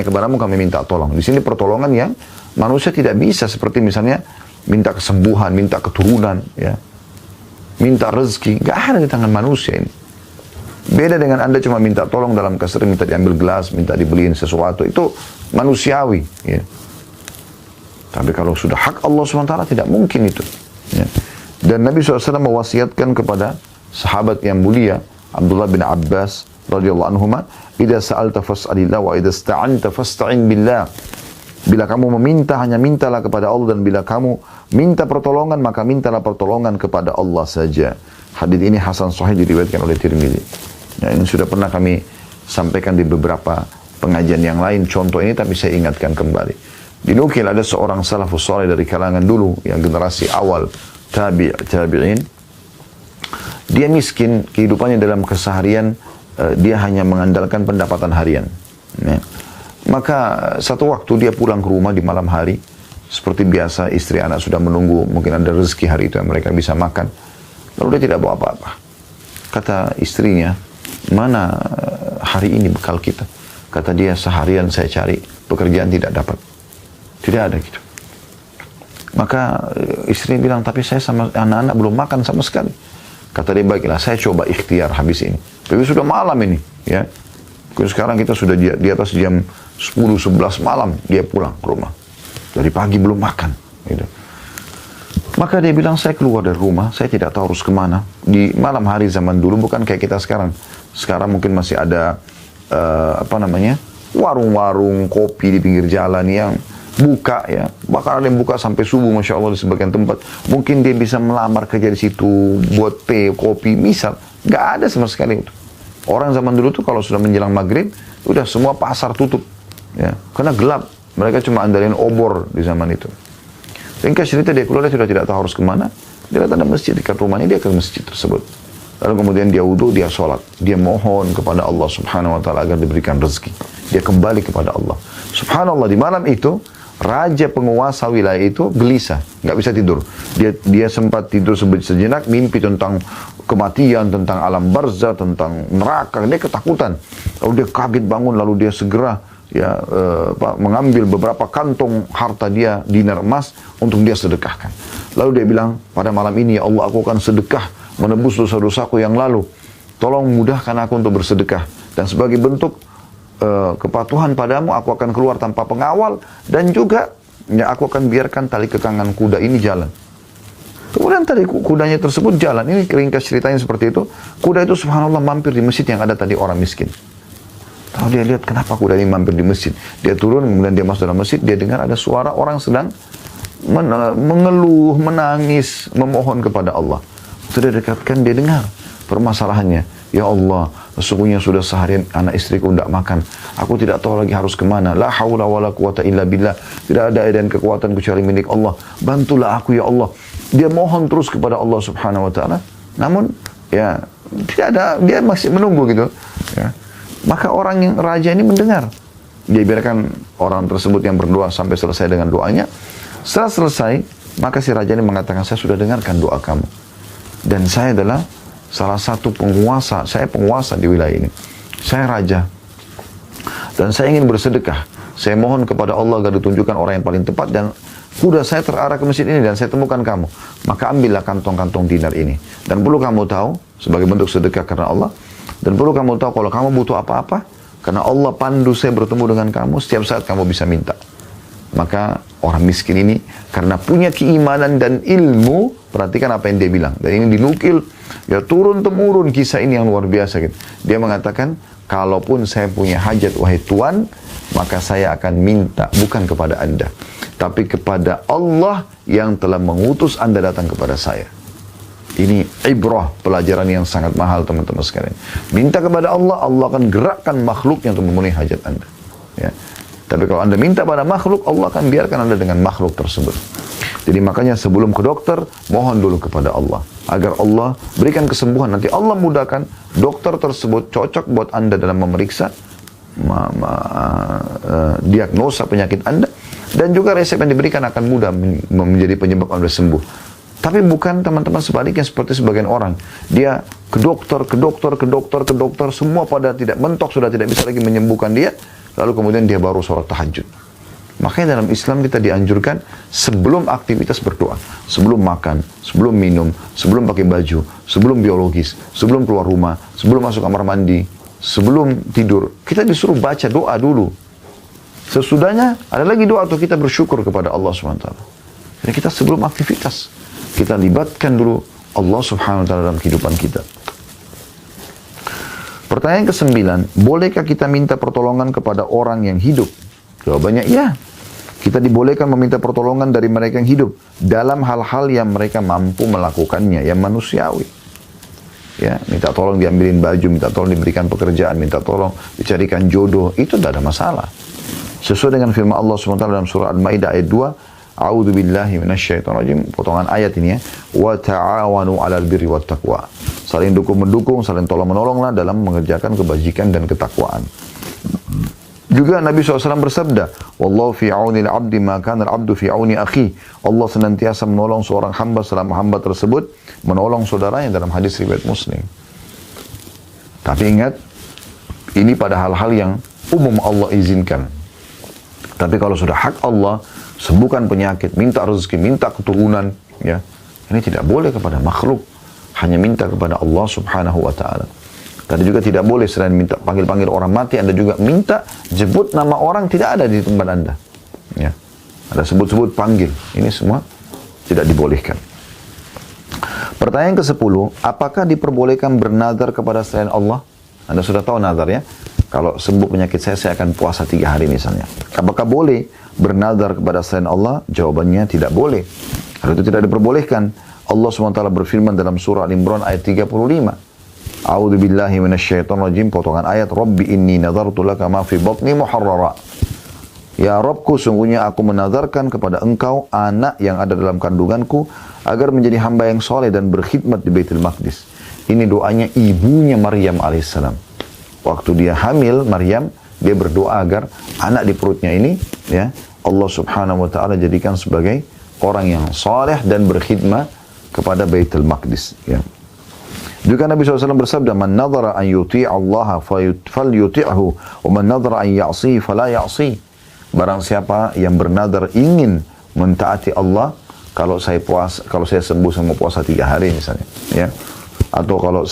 kepadamu kami minta tolong. Di sini pertolongan yang manusia tidak bisa, seperti misalnya minta kesembuhan, minta keturunan, ya. Minta rezeki, enggak ada di tangan manusia ini. Beda dengan Anda cuma minta tolong dalam kasar, minta diambil gelas, minta dibeliin sesuatu, itu manusiawi, ya. Tapi kalau sudah hak Allah SWT, tidak mungkin itu. Ya. Dan Nabi SAW mewasiatkan kepada sahabat yang mulia, Abdullah bin Abbas radhiyallahu anhuma, "Idza sa'alta fas'alillah wa idza ista'anta fasta'in billah." Bila kamu meminta, hanya mintalah kepada Allah, dan bila kamu minta pertolongan, maka mintalah pertolongan kepada Allah saja. Hadis ini hasan sahih diriwayatkan oleh Tirmidzi. Ya, ini sudah pernah kami sampaikan di beberapa pengajian yang lain contoh ini, tapi saya ingatkan kembali. Dinukil ada seorang salafus saleh dari kalangan dulu yang generasi awal tabi'in. Dia miskin, kehidupannya dalam keseharian dia hanya mengandalkan pendapatan harian. Ya. Maka satu waktu dia pulang ke rumah di malam hari, seperti biasa istri anak sudah menunggu, mungkin ada rezeki hari itu yang mereka bisa makan. Lalu dia tidak bawa apa-apa. Kata istrinya, mana hari ini bekal kita? Kata dia, seharian saya cari, pekerjaan tidak dapat. Tidak ada gitu. Maka istri bilang, tapi saya sama anak-anak belum makan sama sekali. Kata dia, baiklah saya coba ikhtiar habis ini. Tapi sudah malam ini, ya. Sekarang kita sudah di atas jam 10-11 malam dia pulang ke rumah. Dari pagi belum makan. Gitu. Maka dia bilang, saya keluar dari rumah, saya tidak tahu harus kemana. Di malam hari zaman dulu, bukan kayak kita sekarang. Sekarang mungkin masih ada, warung-warung kopi di pinggir jalan yang buka ya. Bahkan ada yang buka sampai subuh, Masya Allah di sebagian tempat. Mungkin dia bisa melamar kerja di situ, buat kopi, misal. Gak ada sama sekali itu. Orang zaman dulu tuh kalau sudah menjelang maghrib, udah semua pasar tutup. Ya, karena gelap. Mereka cuma andalin obor di zaman itu. Ringkas cerita dia keluar, dia sudah tidak tahu harus kemana. Dia lihat ada masjid dekat rumahnya, dia ke masjid tersebut. Lalu kemudian dia wudu, dia sholat. Dia mohon kepada Allah subhanahu wa ta'ala agar diberikan rezeki. Dia kembali kepada Allah. Subhanallah, di malam itu, raja penguasa wilayah itu gelisah. Nggak bisa tidur. Dia sempat tidur sejenak, mimpi tentang kematian, tentang alam barzah, tentang neraka. Dia ketakutan. Lalu dia kaget bangun, lalu dia segera mengambil beberapa kantong harta dia, dinar emas, untuk dia sedekahkan. Lalu dia bilang, pada malam ini ya Allah, aku akan sedekah menebus dosa-dosaku yang lalu. Tolong mudahkan aku untuk bersedekah. Dan sebagai bentuk kepatuhan padamu, aku akan keluar tanpa pengawal. Dan juga ya, aku akan biarkan tali kekangan kuda ini jalan. Kemudian tadi kudanya tersebut jalan. Ini ringkas ceritanya seperti itu. Kuda itu subhanallah mampir di masjid yang ada tadi orang miskin. Lalu dia lihat, kenapa kuda ini mampir di masjid? Dia turun, kemudian dia masuk dalam masjid. Dia dengar ada suara orang sedang mengeluh, menangis, memohon kepada Allah. Sudah dekatkan, dia dengar permasalahannya. Ya Allah, sesungguhnya sudah seharian anak istriku tidak makan. Aku tidak tahu lagi harus kemana. La haula wa la quwata illa billah. Tidak ada dan kekuatan kecuali milik Allah. Bantulah aku ya Allah. Dia mohon terus kepada Allah subhanahu wa ta'ala. Namun, ya, tidak ada, dia masih menunggu gitu. Ya. Maka orang yang raja ini mendengar. Dia biarkan orang tersebut yang berdoa sampai selesai dengan doanya. Setelah selesai, maka si raja ini mengatakan, saya sudah dengarkan doa kamu. Dan saya adalah salah satu penguasa, saya penguasa di wilayah ini. Saya raja. Dan saya ingin bersedekah. Saya mohon kepada Allah agar ditunjukkan orang yang paling tepat, dan kuda saya terarah ke masjid ini dan saya temukan kamu. Maka ambillah kantong-kantong dinar ini. Dan perlu kamu tahu, sebagai bentuk sedekah karena Allah, dan perlu kamu tahu kalau kamu butuh apa-apa, karena Allah pandu saya bertemu dengan kamu, setiap saat kamu bisa minta. Maka orang miskin ini, karena punya keimanan dan ilmu, perhatikan apa yang dia bilang. Dan ini dinukil, ya turun-temurun kisah ini yang luar biasa gitu. Dia mengatakan, kalaupun saya punya hajat wahai Tuhan, maka saya akan minta bukan kepada Anda, tapi kepada Allah yang telah mengutus Anda datang kepada saya. Ini ibrah, pelajaran yang sangat mahal teman-teman sekalian. Minta kepada Allah, Allah akan gerakkan makhluknya untuk memenuhi hajat Anda. Ya. Tapi kalau Anda minta pada makhluk, Allah akan biarkan Anda dengan makhluk tersebut. Jadi makanya sebelum ke dokter, mohon dulu kepada Allah. Agar Allah berikan kesembuhan. Nanti Allah mudahkan dokter tersebut cocok buat Anda dalam memeriksa, diagnosa penyakit Anda. Dan juga resep yang diberikan akan mudah menjadi penyebab Anda sembuh. Tapi bukan teman-teman sebaliknya seperti sebagian orang. Dia ke dokter, semua pada tidak mentok, sudah tidak bisa lagi menyembuhkan dia. Lalu kemudian dia baru sholat tahajud. Makanya dalam Islam kita dianjurkan sebelum aktivitas berdoa. Sebelum makan, sebelum minum, sebelum pakai baju, sebelum biologis, sebelum keluar rumah, sebelum masuk kamar mandi, sebelum tidur. Kita disuruh baca doa dulu. Sesudahnya ada lagi doa untuk kita bersyukur kepada Allah SWT. Jadi kita sebelum aktivitas, kita libatkan dulu Allah subhanahu wa ta'ala dalam kehidupan kita. Pertanyaan ke-9, bolehkah kita minta pertolongan kepada orang yang hidup? Jawabannya iya. Kita dibolehkan meminta pertolongan dari mereka yang hidup dalam hal-hal yang mereka mampu melakukannya, yang manusiawi. ya, minta tolong diambilin baju, minta tolong diberikan pekerjaan, minta tolong dicarikan jodoh, itu tidak ada masalah. Sesuai dengan firman Allah SWT dalam surah Al-Maidah ayat 2, A'udzu billahi minasyaitonir rajim, potongan ayat ini ya, wa ta'awanu 'alal birri wat taqwa. Saling dukung-mendukung, saling tolong-menolonglah dalam mengerjakan kebajikan dan ketakwaan. Juga Nabi SAW bersabda, Wallahu fi auni al-'abdi ma kana al-'abdu fi auni akhi. Allah senantiasa menolong seorang hamba selama hamba tersebut menolong saudaranya, dalam hadis riwayat Muslim. Tapi ingat, ini pada hal-hal yang umum Allah izinkan. Tapi kalau sudah hak Allah, sembuhkan penyakit, minta rezeki, minta keturunan, ya, ini tidak boleh kepada makhluk, hanya minta kepada Allah Subhanahu wa taala. Tadi juga tidak boleh selain minta panggil-panggil orang mati, Anda juga minta jemput nama orang tidak ada di tempat Anda. Ya. Ada sebut-sebut panggil. Ini semua tidak dibolehkan. Pertanyaan ke-10, apakah diperbolehkan bernazar kepada selain Allah? Anda sudah tahu nazar ya. Kalau sembuh penyakit saya akan puasa 3 hari misalnya. Apakah boleh bernazar kepada selain Allah? Jawabannya tidak boleh. Kalau itu tidak diperbolehkan. Allah SWT berfirman dalam surah Al-Imran ayat 35. A'udzu billahi minasyaitonir rajim, potongan ayat, Rabbi inni nadartu laka ma fi batni muharrara. Ya Rabbku, sungguhnya aku menazarkan kepada engkau anak yang ada dalam kandunganku agar menjadi hamba yang soleh dan berkhidmat di Baitul Maqdis. Ini doanya ibunya Maryam alaihissalam. Waktu dia hamil, Maryam, dia berdoa agar anak di perutnya ini, ya, Allah Subhanahu wa taala jadikan sebagai orang yang soleh dan berkhidmat kepada Baitul Maqdis, ya. Juga Nabi SAW bersabda, Man nadhara an yuti'a Allah falyuti'hu, wa man nadhara an ya'si fala ya'si. Barang siapa yang bernadar ingin mentaati Allah, kalau saya sembuh sama puasa 3 hari misalnya, ya. Atau kalau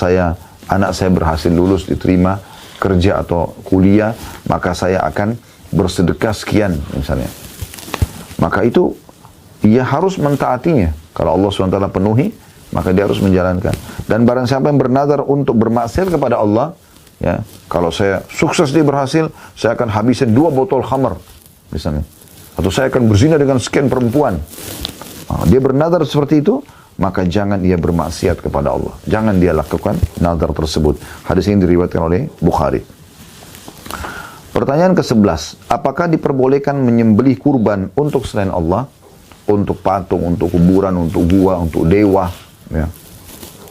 anak saya berhasil lulus, diterima kerja atau kuliah, maka saya akan bersedekah sekian misalnya. Maka itu ia harus mentaatinya. Kalau Allah SWT penuhi, maka dia harus menjalankan. Dan barang siapa yang bernazar untuk bermaksiat kepada Allah, ya, kalau saya sukses dia berhasil, saya akan habisin 2 botol khamar misalnya, atau saya akan berzina dengan sekian perempuan. Dia bernazar seperti itu, maka jangan dia bermaksiat kepada Allah. Jangan dia lakukan nazar tersebut. Hadis ini diriwayatkan oleh Bukhari. Pertanyaan ke-11, apakah diperbolehkan menyembelih kurban untuk selain Allah? Untuk patung, untuk kuburan, untuk gua, untuk dewa, ya,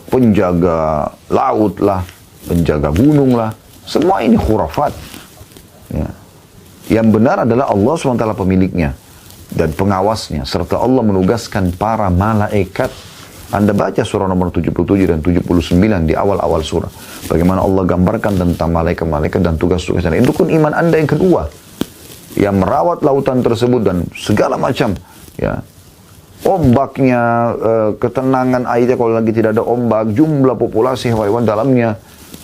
penjaga laut lah, penjaga gunung lah, semua ini khurafat, ya. Yang benar adalah Allah SWT pemiliknya dan pengawasnya, serta Allah menugaskan para malaikat. Anda baca surah nomor 77 dan 79 di awal-awal surah, bagaimana Allah gambarkan tentang malaikat-malaikat dan tugas-tugasnya. Itu pun iman Anda yang kedua, yang merawat lautan tersebut dan segala macam, ya, ombaknya, ketenangan airnya kalau lagi tidak ada ombak, jumlah populasi hewan dalamnya,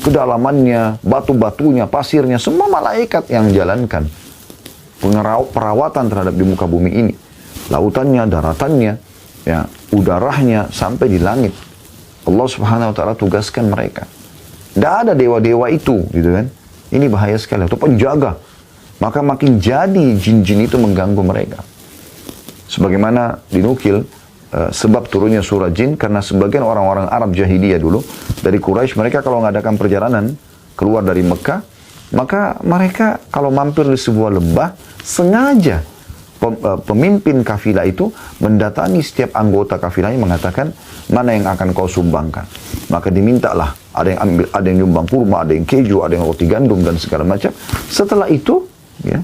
kedalamannya, batu-batunya, pasirnya, semua malaikat yang jalankan perawatan terhadap di muka bumi ini, lautannya, daratannya, ya, udaranya sampai di langit. Allah Subhanahu wa taala tugaskan mereka. Tidak ada dewa-dewa itu, gitu kan? Ini bahaya sekali. Itu penjaga. Maka makin jadi jin-jin itu mengganggu mereka. Sebagaimana dinukil sebab turunnya surah jin, karena sebagian orang-orang Arab jahiliyah dulu dari Quraisy, mereka kalau mengadakan perjalanan keluar dari Mekah, maka mereka kalau mampir di sebuah lembah, sengaja pemimpin kafilah itu mendatangi setiap anggota kafilahnya, mengatakan mana yang akan kau sumbangkan. Maka dimintalah, ada yang ambil, ada yang nyumbang kurma, ada yang keju, ada yang roti gandum dan segala macam. Setelah itu, ya,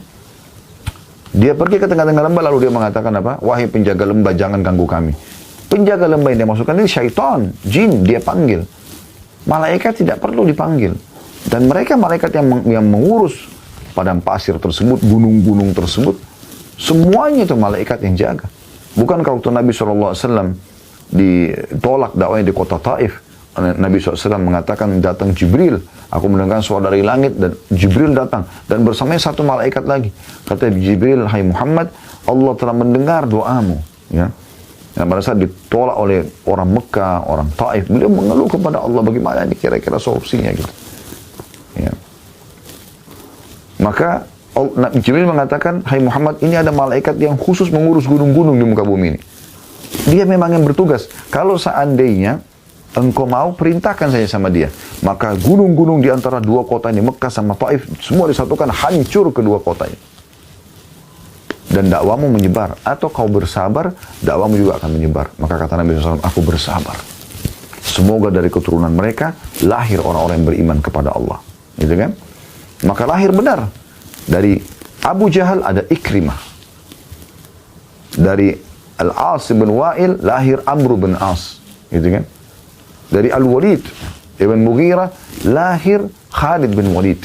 dia pergi ke tengah-tengah lembah, lalu dia mengatakan apa? Wahai penjaga lembah, jangan ganggu kami. Penjaga lembah yang dia maksudkan ini syaitan, jin, dia panggil. Malaikat tidak perlu dipanggil. Dan mereka malaikat yang mengurus padang pasir tersebut, gunung-gunung tersebut, semuanya itu malaikat yang jaga. Bukankah waktu Nabi SAW ditolak dakwahnya di kota Taif, Nabi SAW mengatakan, datang Jibril, aku mendengar suara dari langit, dan Jibril datang, dan bersamanya satu malaikat lagi. Kata Jibril, hai Muhammad, Allah telah mendengar doamu. Ya. Dan pada saat ditolak oleh orang Mekah, orang Taif, beliau mengeluh kepada Allah, bagaimana ini kira-kira solusinya gitu. Ya. Maka Jibril mengatakan, hai Muhammad, ini ada malaikat yang khusus mengurus gunung-gunung di muka bumi ini. Dia memang yang bertugas. Kalau seandainya engkau mau perintahkan saja sama dia. Maka gunung-gunung di antara dua kota ini, Mekah sama Taif, semua disatukan, hancur kedua kota ini. Dan dakwamu menyebar. Atau kau bersabar, dakwamu juga akan menyebar. Maka kata Nabi SAW, aku bersabar. Semoga dari keturunan mereka lahir orang-orang yang beriman kepada Allah. Gitu kan? Maka lahir benar. Dari Abu Jahal ada Ikrimah. Dari Al-As bin Wa'il lahir Amr bin As. Gitu kan? Dari Al-Walid Ibn Mughirah lahir Khalid bin Walid.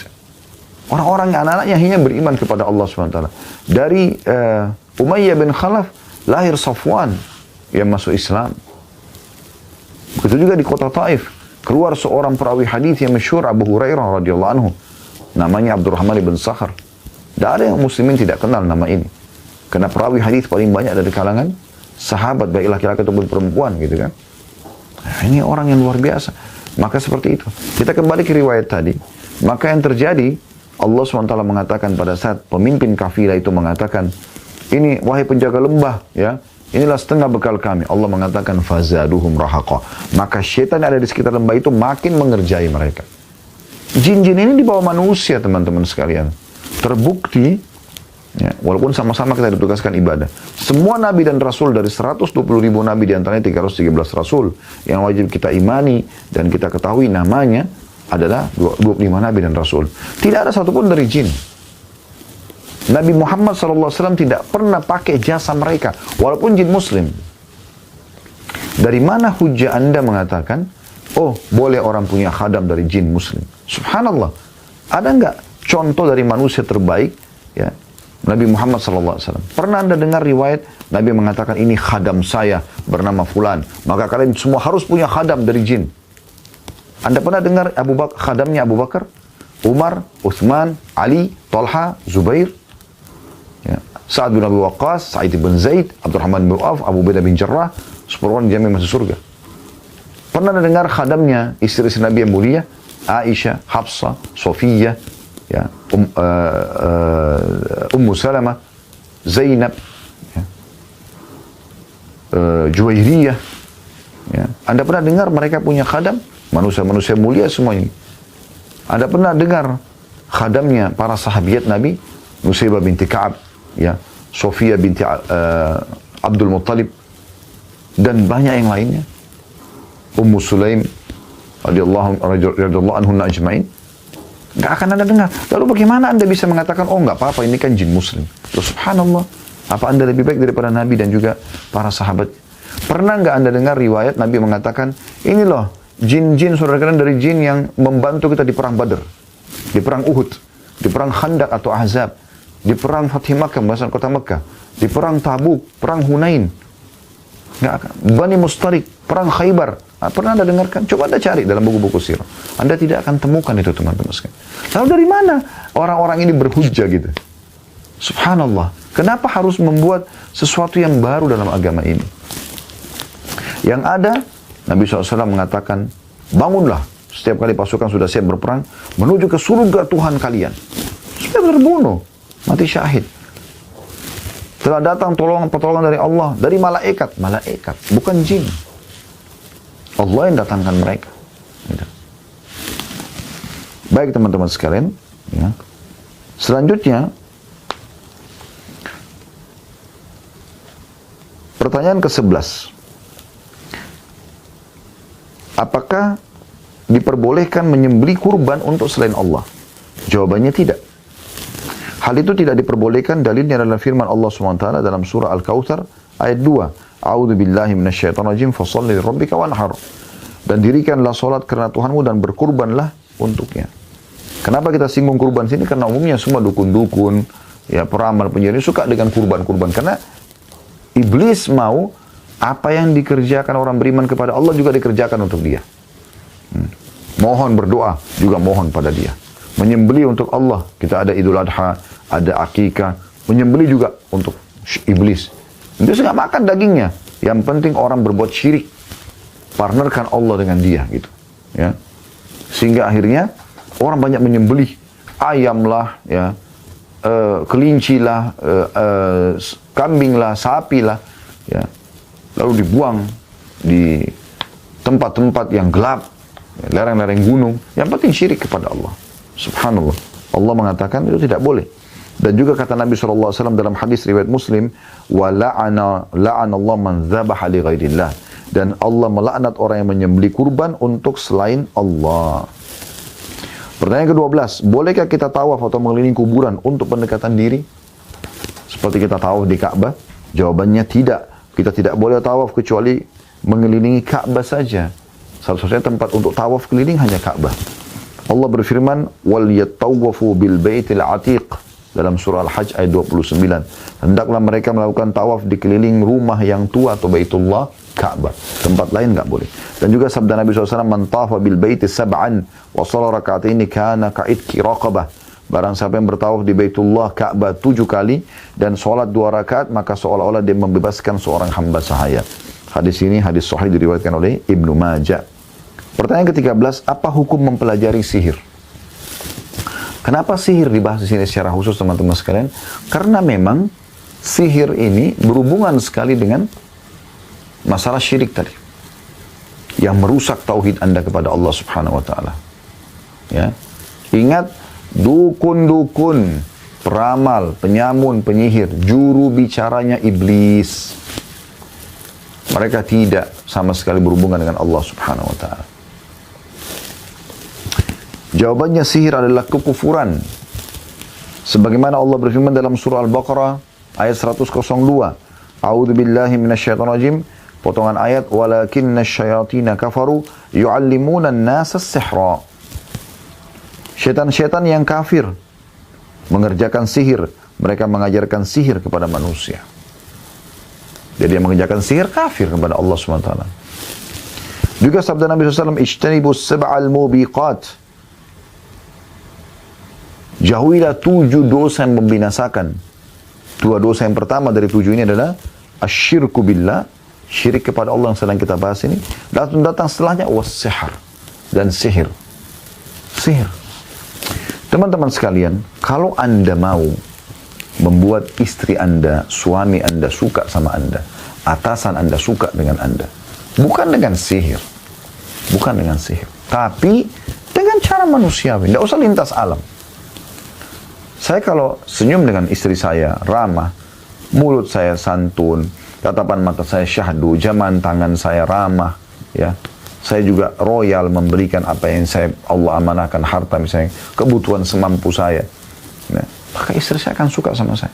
Orang-orang anak-anaknya hanya beriman kepada Allah SWT. Dari Umayyah bin Khalaf lahir Safwan yang masuk Islam. Begitu juga di kota Taif keluar seorang perawi hadis yang masyhur, Abu Hurairah radhiyallahu anhu. Namanya Abdurrahman bin Sakhar. Tidak ada yang muslimin tidak kenal nama ini. Karena perawi hadis paling banyak dari kalangan sahabat, baik laki-laki ataupun perempuan gitu kan. Nah, ini orang yang luar biasa. Maka seperti itu. Kita kembali ke riwayat tadi. Maka yang terjadi, Allah SWT mengatakan pada saat pemimpin kafilah itu mengatakan, ini wahai penjaga lembah, ya, inilah setengah bekal kami. Allah mengatakan, fazaduhum rahaqa. Maka syaitan yang ada di sekitar lembah itu makin mengerjai mereka. Jin-jin ini dibawa manusia, teman-teman sekalian. Terbukti, ya, walaupun sama-sama kita ditugaskan ibadah. Semua nabi dan rasul dari 120 ribu nabi, diantaranya 313 rasul yang wajib kita imani dan kita ketahui namanya adalah 25 nabi dan rasul. Tidak ada satupun dari jin. Nabi Muhammad SAW tidak pernah pakai jasa mereka, walaupun jin muslim. Dari mana hujah Anda mengatakan, oh boleh orang punya khadam dari jin muslim? Subhanallah. Ada nggak contoh dari manusia terbaik, ya, Nabi Muhammad SAW. Pernah Anda dengar riwayat Nabi mengatakan, ini khadam saya bernama Fulan, maka kalian semua harus punya khadam dari jin? Anda pernah dengar khadamnya Abu Bakar, Umar, Uthman, Ali, Talha, Zubair, ya, Sa'ad bin Abi Waqqas, Sa'id bin Zaid, Abdurrahman bin Auf, Abu Ubaidah bin Jarrah, 10 orang jamin masuk surga? Pernah Anda dengar khadamnya istri-istri Nabi yang mulia, Aisyah, Hafsah, Sofiyah, ya, Ummu Salamah, Zainab, ya, Juwairiyah, ya. Anda pernah dengar mereka punya khadam? Manusia-manusia mulia semua ini. Anda pernah dengar khadamnya para sahabiat Nabi? Nusaybah binti Ka'ab, ya, Sofiyah binti Abdul Muttalib, dan banyak yang lainnya. Ummu Sulaim radhiyallahu anhunna ajma'in. Nggak akan Anda dengar. Lalu bagaimana Anda bisa mengatakan, oh nggak apa-apa, ini kan jin muslim? Loh, subhanallah. Apa Anda lebih baik daripada Nabi dan juga para sahabat? Pernah nggak Anda dengar riwayat Nabi mengatakan, ini loh jin-jin saudara kalian dari jin yang membantu kita di perang Badr, di perang Uhud, di perang Khandaq atau Ahzab, di perang Fathih Makkah, pembebasan kota Makkah, di perang Tabuk, perang Hunain, nggak akan. Bani Mustalik, perang Khaybar. Pernah Anda dengarkan? Coba Anda cari dalam buku-buku sirah. Anda tidak akan temukan itu, teman-teman sekalian. Lalu dari mana orang-orang ini berhujjah gitu? Subhanallah. Kenapa harus membuat sesuatu yang baru dalam agama ini? Yang ada, Nabi SAW mengatakan, bangunlah setiap kali pasukan sudah siap berperang, menuju ke surga Tuhan kalian. Supaya terbunuh, mati syahid. Telah datang pertolongan dari Allah, dari malaikat. Malaikat, bukan jin. Allah yang datangkan mereka. Gitu. Baik teman-teman sekalian, ya. Selanjutnya, pertanyaan ke-11. Apakah diperbolehkan menyembelih kurban untuk selain Allah? Jawabannya tidak. Hal itu tidak diperbolehkan, dalilnya adalah firman Allah SWT dalam surah Al-Kautsar ayat 2. A'udzu billahi minasyaitonir rajim, fasholli lirabbika wanhar. Dan dirikanlah salat karena Tuhanmu dan berkurbanlah untuknya. Kenapa kita singgung kurban sini? Karena umumnya semua dukun-dukun, ya, peramal, penyihir suka dengan kurban-kurban. Karena iblis mau apa yang dikerjakan orang beriman kepada Allah juga dikerjakan untuk dia. Mohon berdoa juga mohon pada dia. Menyembelih untuk Allah, kita ada Idul Adha, ada Akikah, menyembelih juga untuk iblis. Dia nggak makan dagingnya. Yang penting orang berbuat syirik, partnerkan Allah dengan dia, gitu. Ya, sehingga akhirnya orang banyak menyembelih ayam lah, ya, kelinci lah, kambing lah, sapi lah, ya, lalu dibuang di tempat-tempat yang gelap, lereng-lereng gunung, yang penting syirik kepada Allah. Subhanallah. Allah mengatakan itu tidak boleh. Dan juga kata Nabi SAW dalam hadis riwayat Muslim, wa la'ana Allah man dzabaha li ghairillah. Dan Allah melaknat orang yang menyembelih kurban untuk selain Allah. Pertanyaan ke-12, bolehkah kita tawaf atau mengelilingi kuburan untuk pendekatan diri? Seperti kita tawaf di Ka'bah? Jawabannya tidak. Kita tidak boleh tawaf kecuali mengelilingi Ka'bah saja. Satu-satunya tempat untuk tawaf keliling hanya Ka'bah. Allah berfirman, wal yattawafu bil baitil atiq. Dalam surah Al-Hajj ayat 29. Hendaklah mereka melakukan tawaf di keliling rumah yang tua atau Baitullah, Ka'bah. Tempat lain enggak boleh. Dan juga sabda Nabi SAW, man tafa bil baiti sab'an wa shalla raka'ataini kana ka'idki raqabah. Barang siapa yang bertawaf di Baitullah, Ka'bah 7 kali dan sholat 2 rakaat, maka seolah-olah dia membebaskan seorang hamba sahaya. Hadis ini hadis sahih diriwayatkan oleh Ibnu Majah. Pertanyaan ke-13, apa hukum mempelajari sihir? Kenapa sihir dibahas di sini secara khusus teman-teman sekalian? Karena memang sihir ini berhubungan sekali dengan masalah syirik tadi. Yang merusak tauhid Anda kepada Allah Subhanahu wa taala. Ya. Ingat, dukun-dukun, peramal, penyamun, penyihir, juru bicaranya iblis. Mereka tidak sama sekali berhubungan dengan Allah Subhanahu wa taala. Jawabannya sihir adalah kekufuran. Sebagaimana Allah berfirman dalam surah Al-Baqarah ayat 102. A'udzu billahi minasyaitonir rajim. Potongan ayat, walakinna syayatina kafaru yu'allimuna an-nasa as-sihra. Syaitan-syaitan yang kafir mengerjakan sihir, mereka mengajarkan sihir kepada manusia. Jadi yang mengerjakan sihir kafir kepada Allah SWT. Juga sabda Nabi SAW, ijtanibus sab'al mubiqat. Jauhilah 7 dosa yang membinasakan. 2 dosa yang pertama dari 7 ini adalah asyirku billah, syirik kepada Allah yang sedang kita bahas ini. Dan datang setelahnya was-sihar, dan sihir. Sihir. Teman-teman sekalian, kalau Anda mau membuat istri Anda, suami Anda suka sama Anda, atasan Anda suka dengan Anda, bukan dengan sihir, bukan dengan sihir, tapi dengan cara manusiawi, tidak usah lintas alam. Saya kalau senyum dengan istri saya, ramah, mulut saya santun, tatapan mata saya syahdu, jaman tangan saya ramah, ya. Saya juga royal memberikan apa yang Allah amanahkan, harta misalnya, kebutuhan semampu saya. Ya. Maka istri saya akan suka sama saya.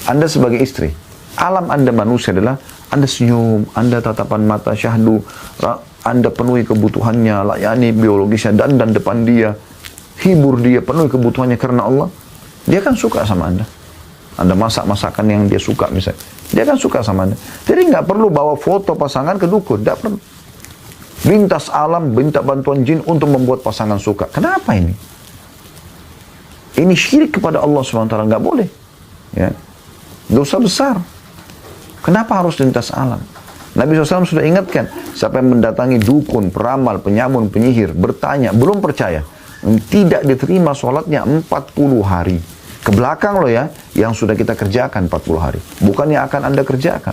Anda sebagai istri, alam Anda manusia adalah Anda senyum, Anda tatapan mata syahdu, Anda penuhi kebutuhannya, layani biologisnya, dan depan dia, hibur dia, penuhi kebutuhannya karena Allah. Dia akan suka sama Anda. Anda masak masakan yang dia suka misalnya, dia akan suka sama Anda. Jadi nggak perlu bawa foto pasangan ke dukun, nggak perlu. Lintas alam, minta bantuan jin untuk membuat pasangan suka. Kenapa ini? Ini syirik kepada Allah SWT, nggak boleh. Ya. Dosa besar. Kenapa harus lintas alam? Nabi SAW sudah ingatkan, siapa yang mendatangi dukun, peramal, penyamun, penyihir, bertanya, belum percaya, tidak diterima sholatnya 40 hari. Ke belakang loh ya, yang sudah kita kerjakan 40 hari. Bukan yang akan Anda kerjakan.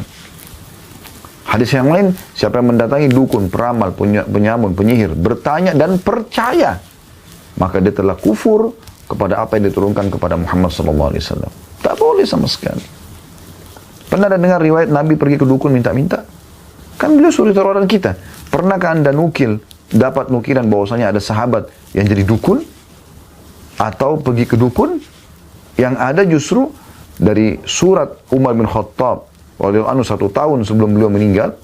Hadis yang lain, siapa yang mendatangi dukun, peramal, penyamun, penyihir, bertanya dan percaya, maka dia telah kufur kepada apa yang diturunkan kepada Muhammad SAW. Tak boleh sama sekali. Pernah ada dengar riwayat Nabi pergi ke dukun minta-minta? Kan beliau suri taruhan kita. Pernahkah Anda dapat nukilan bahwasanya ada sahabat yang jadi dukun? Atau pergi ke dukun? Yang ada justru dari surat Umar bin Khattab radhiyallahu anhu 1 tahun sebelum beliau meninggal,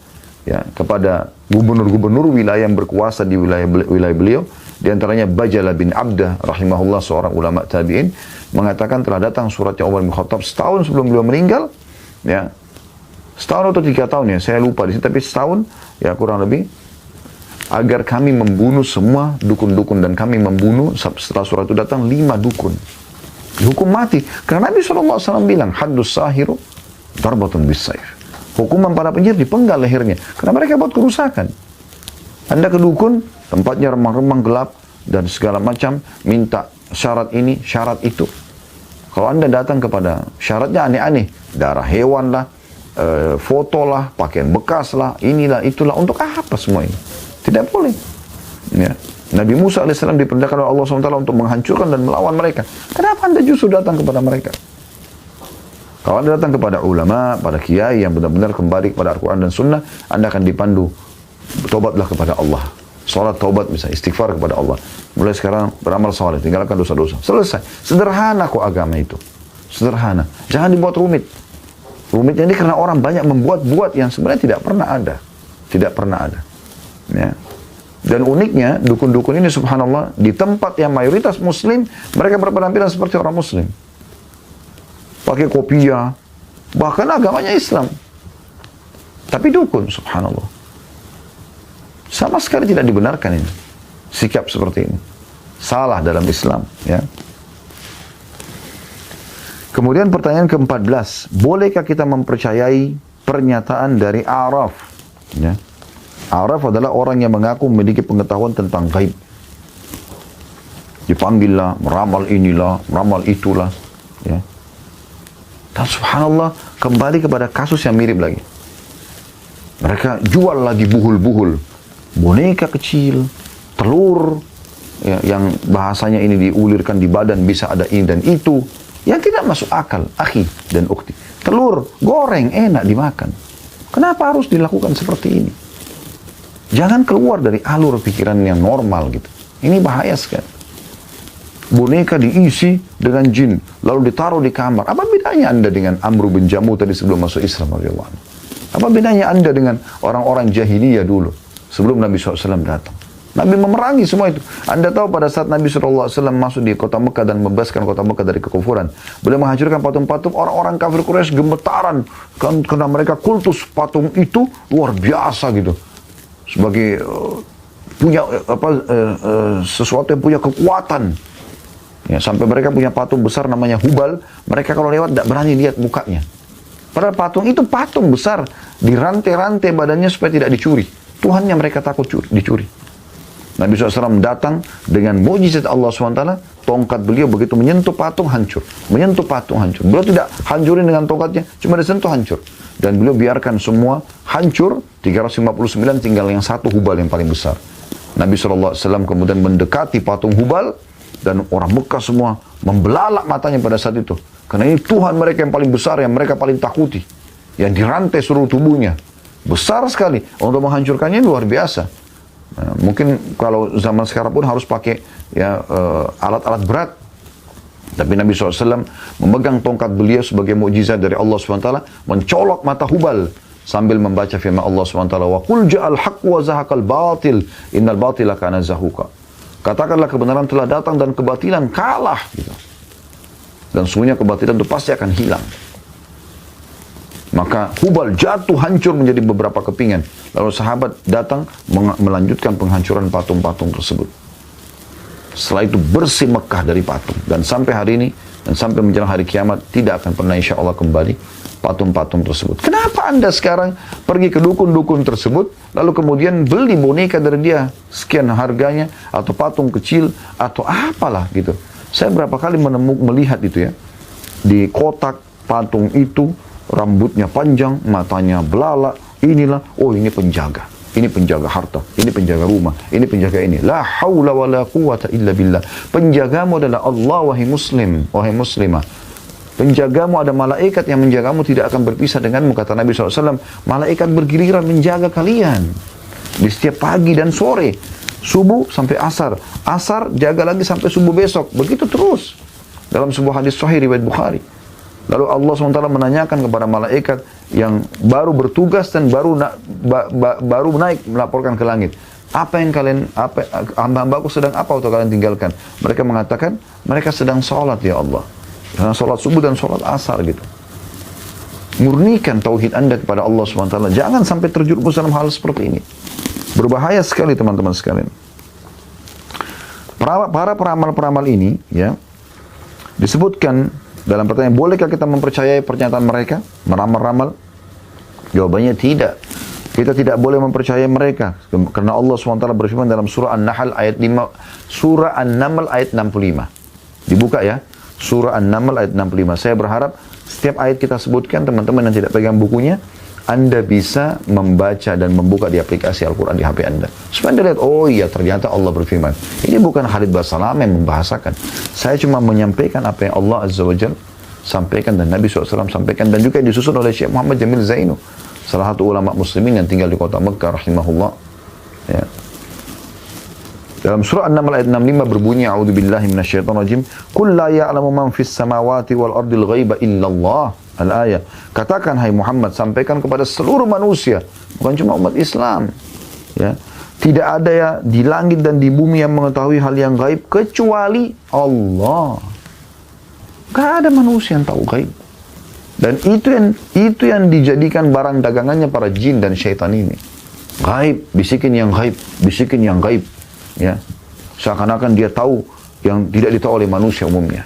ya, kepada gubernur-gubernur wilayah yang berkuasa di wilayah beliau, di antaranya Bajala bin Abdah rahimahullah, seorang ulama tabi'in, mengatakan telah datang suratnya Umar bin Khattab setahun sebelum beliau meninggal, ya, setahun atau 3 tahun ya, saya lupa di sini, tapi setahun ya kurang lebih, agar kami membunuh semua dukun-dukun, dan kami membunuh setelah surat itu datang 5 dukun, dihukum mati. Karena Nabi SAW bilang, haddus sahiru darbatun bisayf. Hukuman para penyihir dipenggal lehernya, karena mereka buat kerusakan. Anda ke dukun, tempatnya remang-remang gelap dan segala macam, minta syarat ini, syarat itu. Kalau Anda datang kepada syaratnya aneh-aneh, darah hewan lah, foto lah, pakaian bekas lah, inilah, itulah, untuk apa semua ini? Tidak boleh. Ya. Nabi Musa alaihissalam diperintahkan oleh Allah SWT untuk menghancurkan dan melawan mereka. Kenapa Anda justru datang kepada mereka? Kalau Anda datang kepada ulama, pada kiai yang benar-benar kembali kepada Al-Quran dan Sunnah, Anda akan dipandu. Tobatlah kepada Allah. Salat taubat bisa, istighfar kepada Allah. Mulai sekarang beramal saleh, tinggalkan dosa-dosa. Selesai. Sederhana kok agama itu. Sederhana. Jangan dibuat rumit. Rumitnya ini karena orang banyak membuat-buat yang sebenarnya tidak pernah ada. Tidak pernah ada. Ya. Dan uniknya, dukun-dukun ini subhanallah, di tempat yang mayoritas muslim, mereka berpenampilan seperti orang muslim. Pakai kopiah, bahkan agamanya Islam. Tapi dukun, subhanallah. Sama sekali tidak dibenarkan ini. Sikap seperti ini. Salah dalam Islam. Ya. Kemudian pertanyaan ke-14. Bolehkah kita mempercayai pernyataan dari A'raf? Ya. A'raf adalah orang yang mengaku memiliki pengetahuan tentang gaib. Dipanggillah, meramal inilah, meramal itulah. Ya. Dan subhanallah, kembali kepada kasus yang mirip lagi. Mereka jual lagi buhul-buhul. Boneka kecil, telur, ya, yang bahasanya ini diulirkan di badan bisa ada ini dan itu. Yang tidak masuk akal, akhi dan ukhti. Telur, goreng, enak dimakan. Kenapa harus dilakukan seperti ini? Jangan keluar dari alur pikiran yang normal gitu. Ini bahaya sekali. Boneka diisi dengan jin, lalu ditaruh di kamar. Apa bedanya Anda dengan Amr bin Jamuh tadi sebelum masuk Islam? Apa bedanya Anda dengan orang-orang jahiliyah dulu? Sebelum Nabi SAW datang. Nabi memerangi semua itu. Anda tahu pada saat Nabi SAW masuk di kota Mekah dan membebaskan kota Mekah dari kekufuran. Beliau menghancurkan patung-patung, orang-orang kafir Quraisy gemetaran. Karena mereka kultus patung itu luar biasa gitu. Sebagai punya sesuatu yang punya kekuatan. Ya, sampai mereka punya patung besar namanya Hubal. Mereka kalau lewat tidak berani lihat mukanya. Padahal patung itu patung besar. Dirantai-rantai badannya supaya tidak dicuri. Tuhannya mereka takut dicuri. Nabi SAW datang dengan mukjizat Allah SWT, tongkat beliau begitu menyentuh patung hancur. Menyentuh patung hancur. Beliau tidak hancurin dengan tongkatnya, cuma disentuh hancur. Dan beliau biarkan semua hancur, 359 tinggal yang satu Hubal yang paling besar. Nabi SAW kemudian mendekati patung Hubal, dan orang Mekah semua membelalak matanya pada saat itu. Karena ini Tuhan mereka yang paling besar, yang mereka paling takuti. Yang dirantai seluruh tubuhnya. Besar sekali. Untuk menghancurkannya luar biasa. Nah, mungkin kalau zaman sekarang pun harus pakai ya alat-alat berat. Tapi Nabi SAW memegang tongkat beliau sebagai mukjizat dari Allah SWT, mencolok mata Hubal sambil membaca firman Allah SWT, wa qul ja'al haqq wa zahaqal batil innal batila kana zahuqa. Katakanlah kebenaran telah datang dan kebatilan kalah gitu. Dan sungguhnya kebatilan itu pasti akan hilang. Maka Hubal jatuh hancur menjadi beberapa kepingan. Lalu sahabat datang melanjutkan penghancuran patung-patung tersebut. Setelah itu bersih Mekah dari patung. Dan sampai hari ini, dan sampai menjelang hari kiamat, tidak akan pernah insya Allah kembali patung-patung tersebut. Kenapa Anda sekarang pergi ke dukun-dukun tersebut, lalu kemudian beli boneka dari dia, sekian harganya, atau patung kecil, atau apalah gitu. Saya berapa kali melihat itu ya. Di kotak patung itu, rambutnya panjang, matanya belalak, inilah, oh ini penjaga. Ini penjaga harta, ini penjaga rumah, ini penjaga ini. La haula wa la quwata illa billah. Penjagamu adalah Allah, wahai muslim, wahai muslimah. Penjagamu ada malaikat yang menjagamu, tidak akan berpisah denganmu, kata Nabi SAW. Malaikat bergiliran menjaga kalian. Di setiap pagi dan sore. Subuh sampai asar. Asar jaga lagi sampai subuh besok. Begitu terus. Dalam sebuah hadis sahih riwayat Bukhari. Lalu Allah SWT menanyakan kepada malaikat yang baru bertugas dan baru naik melaporkan ke langit. Apa yang kalian, hamba-hambaku sedang apa untuk kalian tinggalkan? Mereka mengatakan, mereka sedang sholat ya Allah. Karena sholat subuh dan sholat asar gitu. Murnikan tauhid Anda kepada Allah SWT. Jangan sampai terjerumus dalam hal seperti ini. Berbahaya sekali teman-teman sekalian. Para peramal-peramal ini ya disebutkan dalam pertanyaan, bolehkah kita mempercayai pernyataan mereka? Meramal-ramal? Jawabannya tidak. Kita tidak boleh mempercayai mereka. Karena Allah SWT berfirman dalam surah An-Nahl ayat 5, surah An-Naml ayat 65. Dibuka ya. Surah An-Naml ayat 65. Saya berharap setiap ayat kita sebutkan, teman-teman yang tidak pegang bukunya, Anda bisa membaca dan membuka di aplikasi Al-Quran di HP Anda. Supaya Anda lihat, oh iya ternyata Allah berfirman. Ini bukan Khalid Basalam yang membahasakan. Saya cuma menyampaikan apa yang Allah Azza wa Jalla sampaikan dan Nabi SAW sampaikan. Dan juga disusun oleh Syekh Muhammad Jamil Zainu, salah satu ulama muslimin yang tinggal di kota Mekah rahimahullah. Ya. Dalam surah An-Naml ayat 65 berbunyi, A'udzubillahi minasyaitonirrajim, "Qul la ya'lamu man fis samawati wal ardil ghaiba illallah." Al-ayah. Katakan hai Muhammad, sampaikan kepada seluruh manusia, bukan cuma umat Islam. Ya. Tidak ada ya di langit dan di bumi yang mengetahui hal yang gaib kecuali Allah. Gak ada manusia yang tahu gaib. Dan itu yang dijadikan barang dagangannya para jin dan syaitan ini. Gaib, bisikin yang gaib, bisikin yang gaib. Ya, seakan-akan dia tahu yang tidak ditahu oleh manusia umumnya.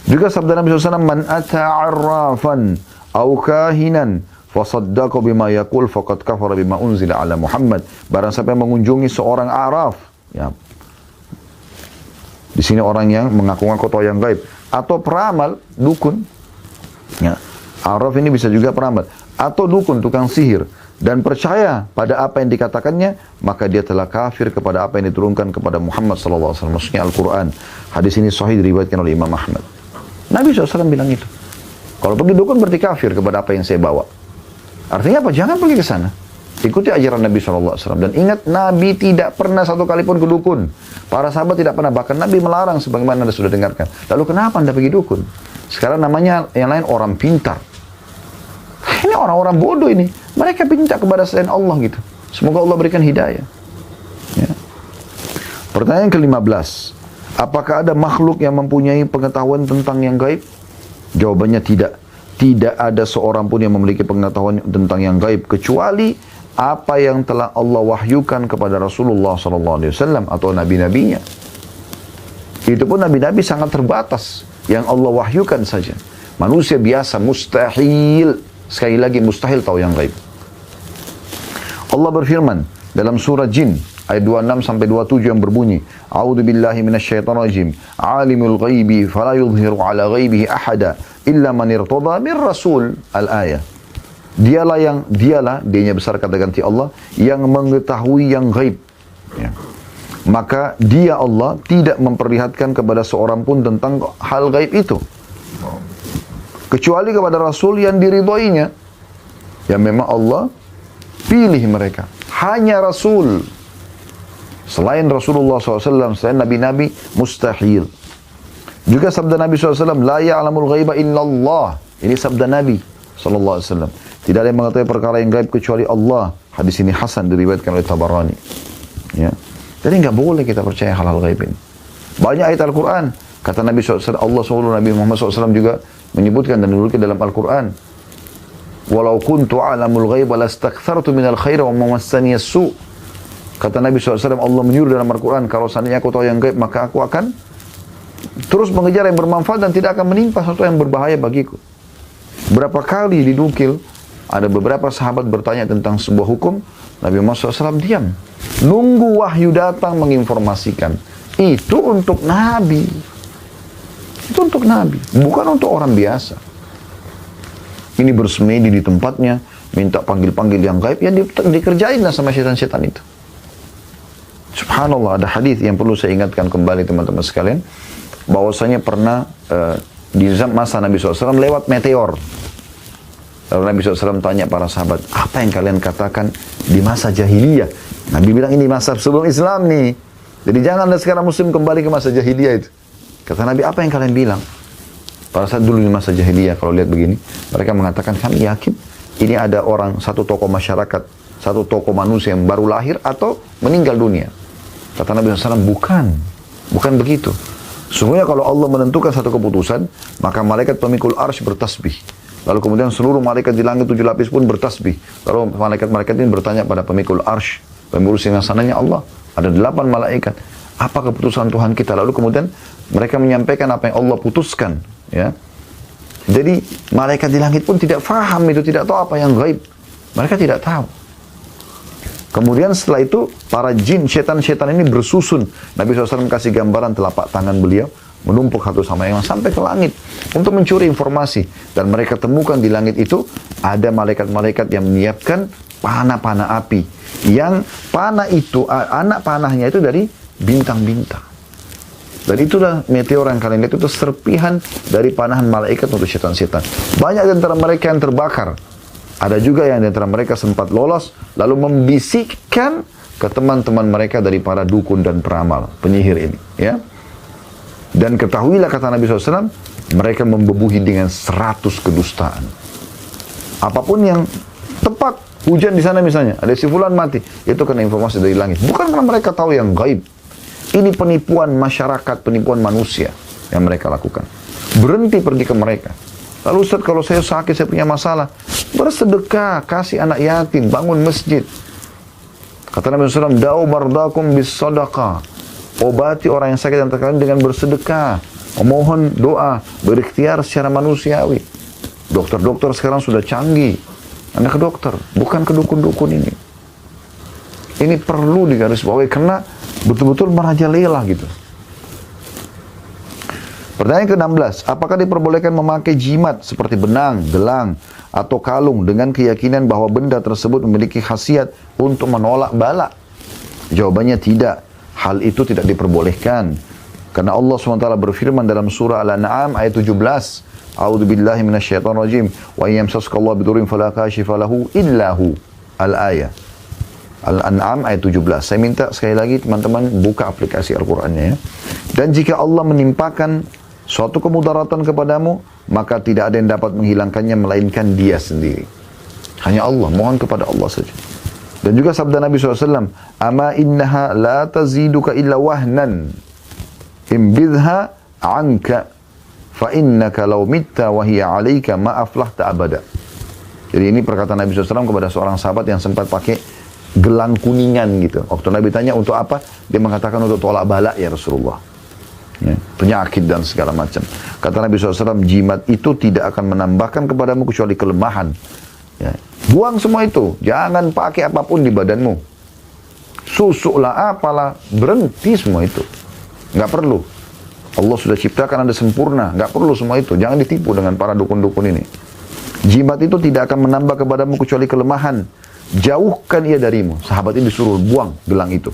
Juga sabda Nabi SAW, "Man ata 'arrafan aw kahinan fasaddaqa bima yaqul faqad kafara bima unzila ala Muhammad." Barang siapa yang mengunjungi seorang araf, ya. Di sini orang yang mengaku-ngaku tahu yang gaib atau peramal, dukun. Ya. Araf ini bisa juga peramal atau dukun, tukang sihir, dan percaya pada apa yang dikatakannya, maka dia telah kafir kepada apa yang diturunkan kepada Muhammad SAW. Maksudnya Al-Quran. Hadis ini sahih diriwayatkan oleh Imam Ahmad. Nabi SAW bilang itu. Kalau pergi dukun berarti kafir kepada apa yang saya bawa. Artinya apa? Jangan pergi ke sana. Ikuti ajaran Nabi SAW. Dan ingat, Nabi tidak pernah satu kali pun ke dukun. Para sahabat tidak pernah. Bahkan Nabi melarang sebagaimana Anda sudah dengarkan. Lalu kenapa Anda pergi dukun? Sekarang namanya yang lain orang pintar. Ini orang-orang bodoh ini. Mereka minta kepada selain Allah gitu. Semoga Allah berikan hidayah. Ya. Pertanyaan ke-15. Apakah ada makhluk yang mempunyai pengetahuan tentang yang gaib? Jawabannya tidak. Tidak ada seorang pun yang memiliki pengetahuan tentang yang gaib kecuali apa yang telah Allah wahyukan kepada Rasulullah SAW atau nabi-nabinya. Itu pun nabi-nabi sangat terbatas yang Allah wahyukan saja. Manusia biasa mustahil. Sekali lagi mustahil tahu yang gaib. Allah berfirman dalam surah Jin ayat 26 sampai 27 yang berbunyi, "A'udzu billahi minasyaitonir rajim. 'Alimul ghaibi fala yudhhiru 'ala ghaibihi ahada illa man irtada bir rasul." Al-ayah. Dialah, dia-nya besar kata ganti Allah, yang mengetahui yang gaib. Ya. Maka dia Allah tidak memperlihatkan kepada seorang pun tentang hal gaib itu, kecuali kepada Rasul yang diridhoinya. Yang memang Allah pilih mereka. Hanya Rasul. Selain Rasulullah SAW, selain Nabi-Nabi, mustahil. Juga sabda Nabi SAW, "La ya'lamul ghaiba illallah." Ini sabda Nabi SAW. Tidak ada yang mengetahui perkara yang gaib kecuali Allah. Hadis ini Hasan diriwayatkan oleh Tabarani. Ya. Jadi nggak boleh kita percaya hal-hal gaib ini. Banyak ayat Al-Quran. Kata Nabi SAW, Allah SWT, Nabi Muhammad SAW juga menyebutkan dan menuliskan dalam Al-Quran, "Walau kuntu a'lamul ghaiba lastakthartu minal khair wa ma massani as-su." Kata Nabi SAW, Allah menyuruh dalam Al-Quran, kalau seandainya aku tahu yang gaib, maka aku akan terus mengejar yang bermanfaat dan tidak akan menimpa sesuatu yang berbahaya bagiku. Berapa kali dinukil, ada beberapa sahabat bertanya tentang sebuah hukum, Nabi Muhammad SAW diam. Nunggu wahyu datang menginformasikan. Itu untuk Nabi. Itu untuk Nabi, bukan untuk orang biasa. Ini bersemedi di tempatnya, minta panggil-panggil yang gaib, ya dikerjain lah sama setan-setan itu. Subhanallah, ada hadis yang perlu saya ingatkan kembali teman-teman sekalian, bahwasanya pernah di masa Nabi SAW lewat meteor. Lalu Nabi SAW tanya para sahabat, apa yang kalian katakan di masa jahiliyah? Nabi bilang ini masa sebelum Islam nih. Jadi jangan Anda sekarang muslim kembali ke masa jahiliyah itu. Kata Nabi, apa yang kalian bilang? Pada saat dulu di masa jahiliyah, kalau lihat begini, mereka mengatakan, kami yakin ini ada orang, satu tokoh masyarakat, satu tokoh manusia yang baru lahir atau meninggal dunia. Kata Nabi SAW, bukan begitu. Sungguhnya kalau Allah menentukan satu keputusan, maka malaikat pemikul arsy bertasbih. Lalu kemudian seluruh malaikat di langit 7 lapis pun bertasbih. Lalu malaikat-malaikat ini bertanya pada pemikul arsy, pengurus singgasananya Allah. Ada 8 malaikat. Apa keputusan Tuhan kita? Lalu kemudian mereka menyampaikan apa yang Allah putuskan. Ya. Jadi malaikat di langit pun tidak faham itu, tidak tahu apa yang gaib. Mereka tidak tahu. Kemudian setelah itu para jin, setan-setan ini bersusun. Nabi SAW kasih gambaran telapak tangan beliau menumpuk satu sama yang lain sampai ke langit untuk mencuri informasi. Dan mereka temukan di langit itu Ada malaikat-malaikat yang menyiapkan panah-panah api. Yang panah itu, anak panahnya itu dari bintang-bintang. Dan itulah meteor yang kalian lihat itu serpihan dari panahan malaikat untuk setan-setan. Banyak di antara mereka yang terbakar. Ada juga yang di antara mereka sempat lolos, lalu membisikkan ke teman-teman mereka dari para dukun dan peramal, penyihir ini. Ya. Dan ketahuilah kata Nabi SAW, mereka membebuhi dengan 100 kedustaan. Apapun yang tepat, hujan di sana misalnya, ada si fulan mati, itu kena informasi dari langit. Bukan karena mereka tahu yang gaib. Ini penipuan masyarakat, penipuan manusia yang mereka lakukan. Berhenti pergi ke mereka. Lalu Ustaz, kalau saya sakit, saya punya masalah, bersedekah, kasih anak yatim, bangun masjid. Kata Nabi SAW, da'u bardakum bis sadaqah. Obati orang yang sakit antara kalian dengan bersedekah. Memohon doa, berikhtiar secara manusiawi. Dokter-dokter sekarang sudah canggih. Anda ke dokter, bukan ke dukun-dukun ini. Ini perlu digarisbawahi karena betul-betul merajalela gitu. Pertanyaan ke-16, apakah diperbolehkan memakai jimat seperti benang, gelang, atau kalung dengan keyakinan bahwa benda tersebut memiliki khasiat untuk menolak bala? Jawabannya tidak. Hal itu tidak diperbolehkan. Karena Allah SWT berfirman dalam surah Al-An'am ayat 17, A'udzu billahi minasyaitonir rajim, wa yamsaskallahu bidurrin fala kashifa lahu illa hu. Al-ayah. Al-An'am ayat 17. Saya minta sekali lagi teman-teman buka aplikasi Al-Qur'annya ya. Dan jika Allah menimpakan suatu kemudaratan kepadamu, maka tidak ada yang dapat menghilangkannya melainkan Dia sendiri. Hanya Allah, mohon kepada Allah saja. Dan juga sabda Nabi SAW, ama innaha la taziduka illa wahnan, imbidha anka, fa innaka law mitta wa hiya alayka ma aflahta abada. Jadi ini perkataan Nabi SAW kepada seorang sahabat yang sempat pakai gelang kuningan gitu. Waktu Nabi tanya untuk apa, dia mengatakan untuk tolak bala ya Rasulullah. Ya, penyakit dan segala macam. Kata Nabi SAW, jimat itu tidak akan menambahkan kepadamu kecuali kelemahan. Ya. Buang semua itu, jangan pakai apapun di badanmu. Susuklah apalah, berhenti semua itu. Nggak perlu. Allah sudah ciptakan Anda sempurna, nggak perlu semua itu. Jangan ditipu dengan para dukun-dukun ini. Jimat itu tidak akan menambah kepadamu kecuali kelemahan. Jauhkan ia darimu. Sahabat ini disuruh buang gelang itu.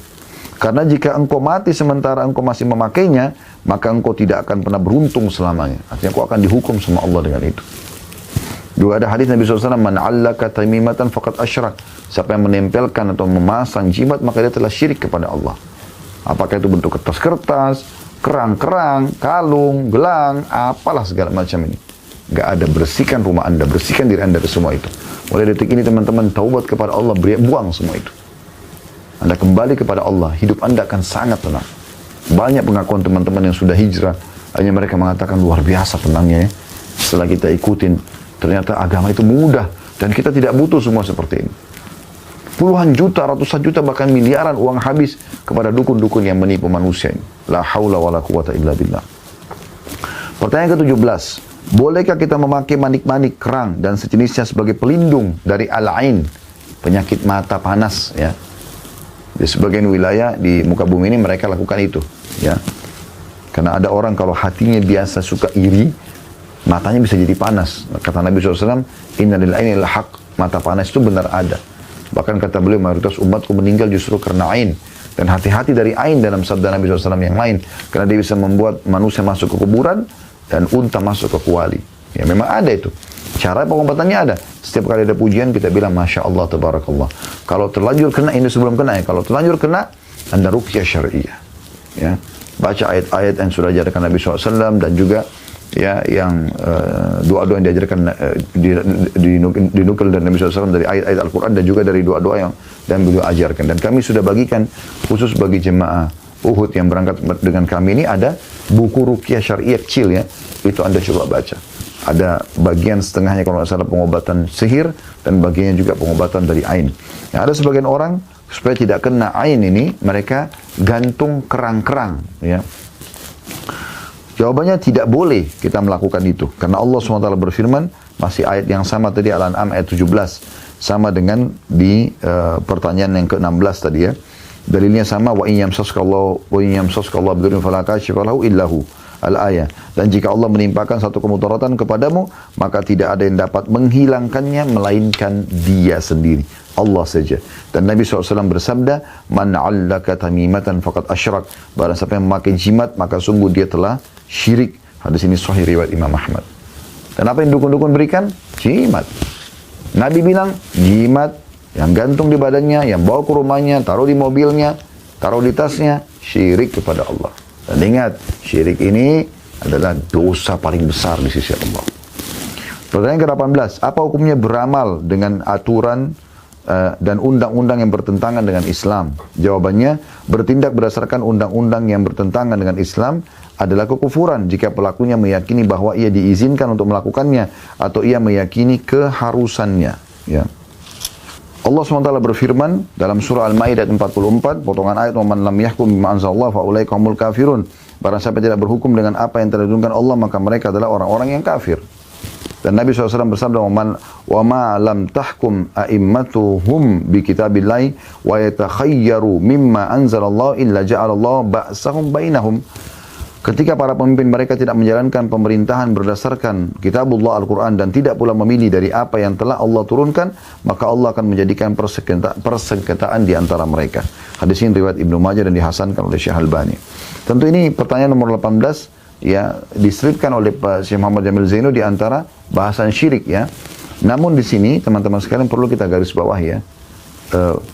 Karena jika engkau mati sementara engkau masih memakainya, maka engkau tidak akan pernah beruntung selamanya. Artinya engkau akan dihukum sama Allah dengan itu. Juga ada hadis Nabi SAW, man 'allaka tamimatan faqad asyrak. Siapa yang menempelkan atau memasang jimat, maka dia telah syirik kepada Allah. Apakah itu bentuk kertas-kertas, kerang-kerang, kalung, gelang, apalah segala macam ini. Gak ada, bersihkan rumah Anda, bersihkan diri Anda dari semua itu. Mulai detik ini teman-teman taubat kepada Allah, buang semua itu. Anda kembali kepada Allah, hidup Anda akan sangat tenang. Banyak pengakuan teman-teman yang sudah hijrah, hanya mereka mengatakan luar biasa tenangnya ya. Setelah kita ikutin, ternyata agama itu mudah dan kita tidak butuh semua seperti ini. Puluhan juta, ratusan juta, bahkan miliaran uang habis kepada dukun-dukun yang menipu manusia ini. La haula wa la quwata illa billah. Pertanyaan ke-17. Bolehkah kita memakai manik-manik, kerang dan sejenisnya sebagai pelindung dari al-ain, penyakit mata panas ya? Di sebagian wilayah di muka bumi ini mereka lakukan itu ya. Karena ada orang kalau hatinya biasa suka iri, matanya bisa jadi panas. Kata Nabi SAW, inna lil aini lahaq, mata panas itu benar ada. Bahkan kata beliau, mayoritas umatku meninggal justru karena ain. Dan hati-hati dari ain dalam sabda Nabi SAW yang lain. Karena dia bisa membuat manusia masuk ke kuburan dan unta masuk ke kuali. Ya memang ada itu. Cara pengobatannya ada. Setiap kali ada pujian kita bilang Masya Allah, Tabarakallah. Kalau terlanjur kena, ini sebelum kena ya. Kalau terlanjur kena, Anda ruqyah syariah. Ya. Baca ayat-ayat yang sudah diajarkan Nabi SAW dan juga ya yang doa-doa yang diajarkan dinukil dari Nabi SAW dari ayat-ayat Al-Quran dan juga dari doa-doa yang dan beliau ajarkan. Dan kami sudah bagikan khusus bagi jemaah Uhud yang berangkat dengan kami ini ada buku ruqyah syariah kecil ya. Itu Anda coba baca. Ada bagian setengahnya kalau nggak salah pengobatan sihir dan bagiannya juga pengobatan dari ain. Nah, ada sebagian orang supaya tidak kena ain ini mereka gantung kerang-kerang ya. Jawabannya tidak boleh kita melakukan itu. Karena Allah SWT berfirman, masih ayat yang sama tadi, Al-An'am ayat 17. Sama dengan di pertanyaan yang ke-16 tadi ya. Dalilnya sama, wa in yamsaskallahu bidurrin fala kashifa lahu illa hu. Al-ayah. Dan jika Allah menimpakan satu kemudaratan kepadamu, maka tidak ada yang dapat menghilangkannya melainkan Dia sendiri, Allah saja. Dan Nabi SAW bersabda, "Man 'allaka tamimatan faqad asyrak." Barang siapa yang memakai jimat, maka sungguh dia telah syirik. Hadis ini sahih riwayat Imam Ahmad. Dan apa yang dukun-dukun berikan? Jimat. Nabi bilang, jimat yang gantung di badannya, yang bawa ke rumahnya, taruh di mobilnya, taruh di tasnya, syirik kepada Allah. Dan ingat, syirik ini adalah dosa paling besar di sisi Allah. Pertanyaan ke-18, apa hukumnya beramal dengan aturan dan undang-undang yang bertentangan dengan Islam? Jawabannya, bertindak berdasarkan undang-undang yang bertentangan dengan Islam adalah kekufuran jika pelakunya meyakini bahwa ia diizinkan untuk melakukannya atau ia meyakini keharusannya. Ya. Allah SWT berfirman dalam surah Al-Maidah 44, potongan ayat, "Man lam yahkum bima anzalallah fa ulaika humul kafirun." Barang siapa tidak berhukum dengan apa yang telah diturunkan Allah, maka mereka adalah orang-orang yang kafir. Dan Nabi SAW bersabda, "Wa ma lam tahkum a'immatuhum bi kitabillahi wa yatakhayyaru mimma anzalallahu illa ja'alallahu ba'sahum bainahum." Ketika para pemimpin mereka tidak menjalankan pemerintahan berdasarkan kitabullah Al-Quran dan tidak pula memilih dari apa yang telah Allah turunkan, maka Allah akan menjadikan persengketaan di antara mereka. Hadis ini riwayat Ibnu Majah dan dihasankan oleh Syekh Albani. Tentu ini pertanyaan nomor 18 ya diselipkan oleh Pak Syekh Muhammad Jamil Zaino di antara bahasan syirik ya. Namun di sini teman-teman sekalian perlu kita garis bawah ya.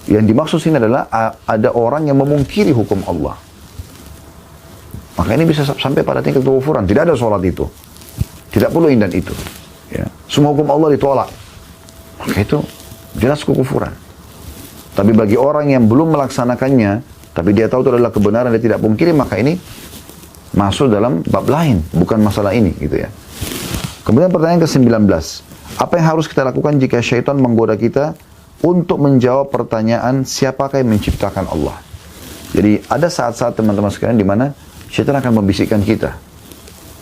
Yang dimaksud sini adalah ada orang yang memungkiri hukum Allah. Maka ini bisa sampai pada tingkat kekufuran. Tidak ada sholat itu. Tidak perlu ini dan itu. Ya. Semua hukum Allah ditolak. Maka itu jelas kekufuran. Tapi bagi orang yang belum melaksanakannya, tapi dia tahu itu adalah kebenaran, dia tidak pungkiri, maka ini masuk dalam bab lain. Bukan masalah ini. Gitu ya. Kemudian pertanyaan ke-19. Apa yang harus kita lakukan jika syaitan menggoda kita untuk menjawab pertanyaan siapakah yang menciptakan Allah? Jadi ada saat-saat teman-teman sekalian di mana syaitan akan membisikkan kita.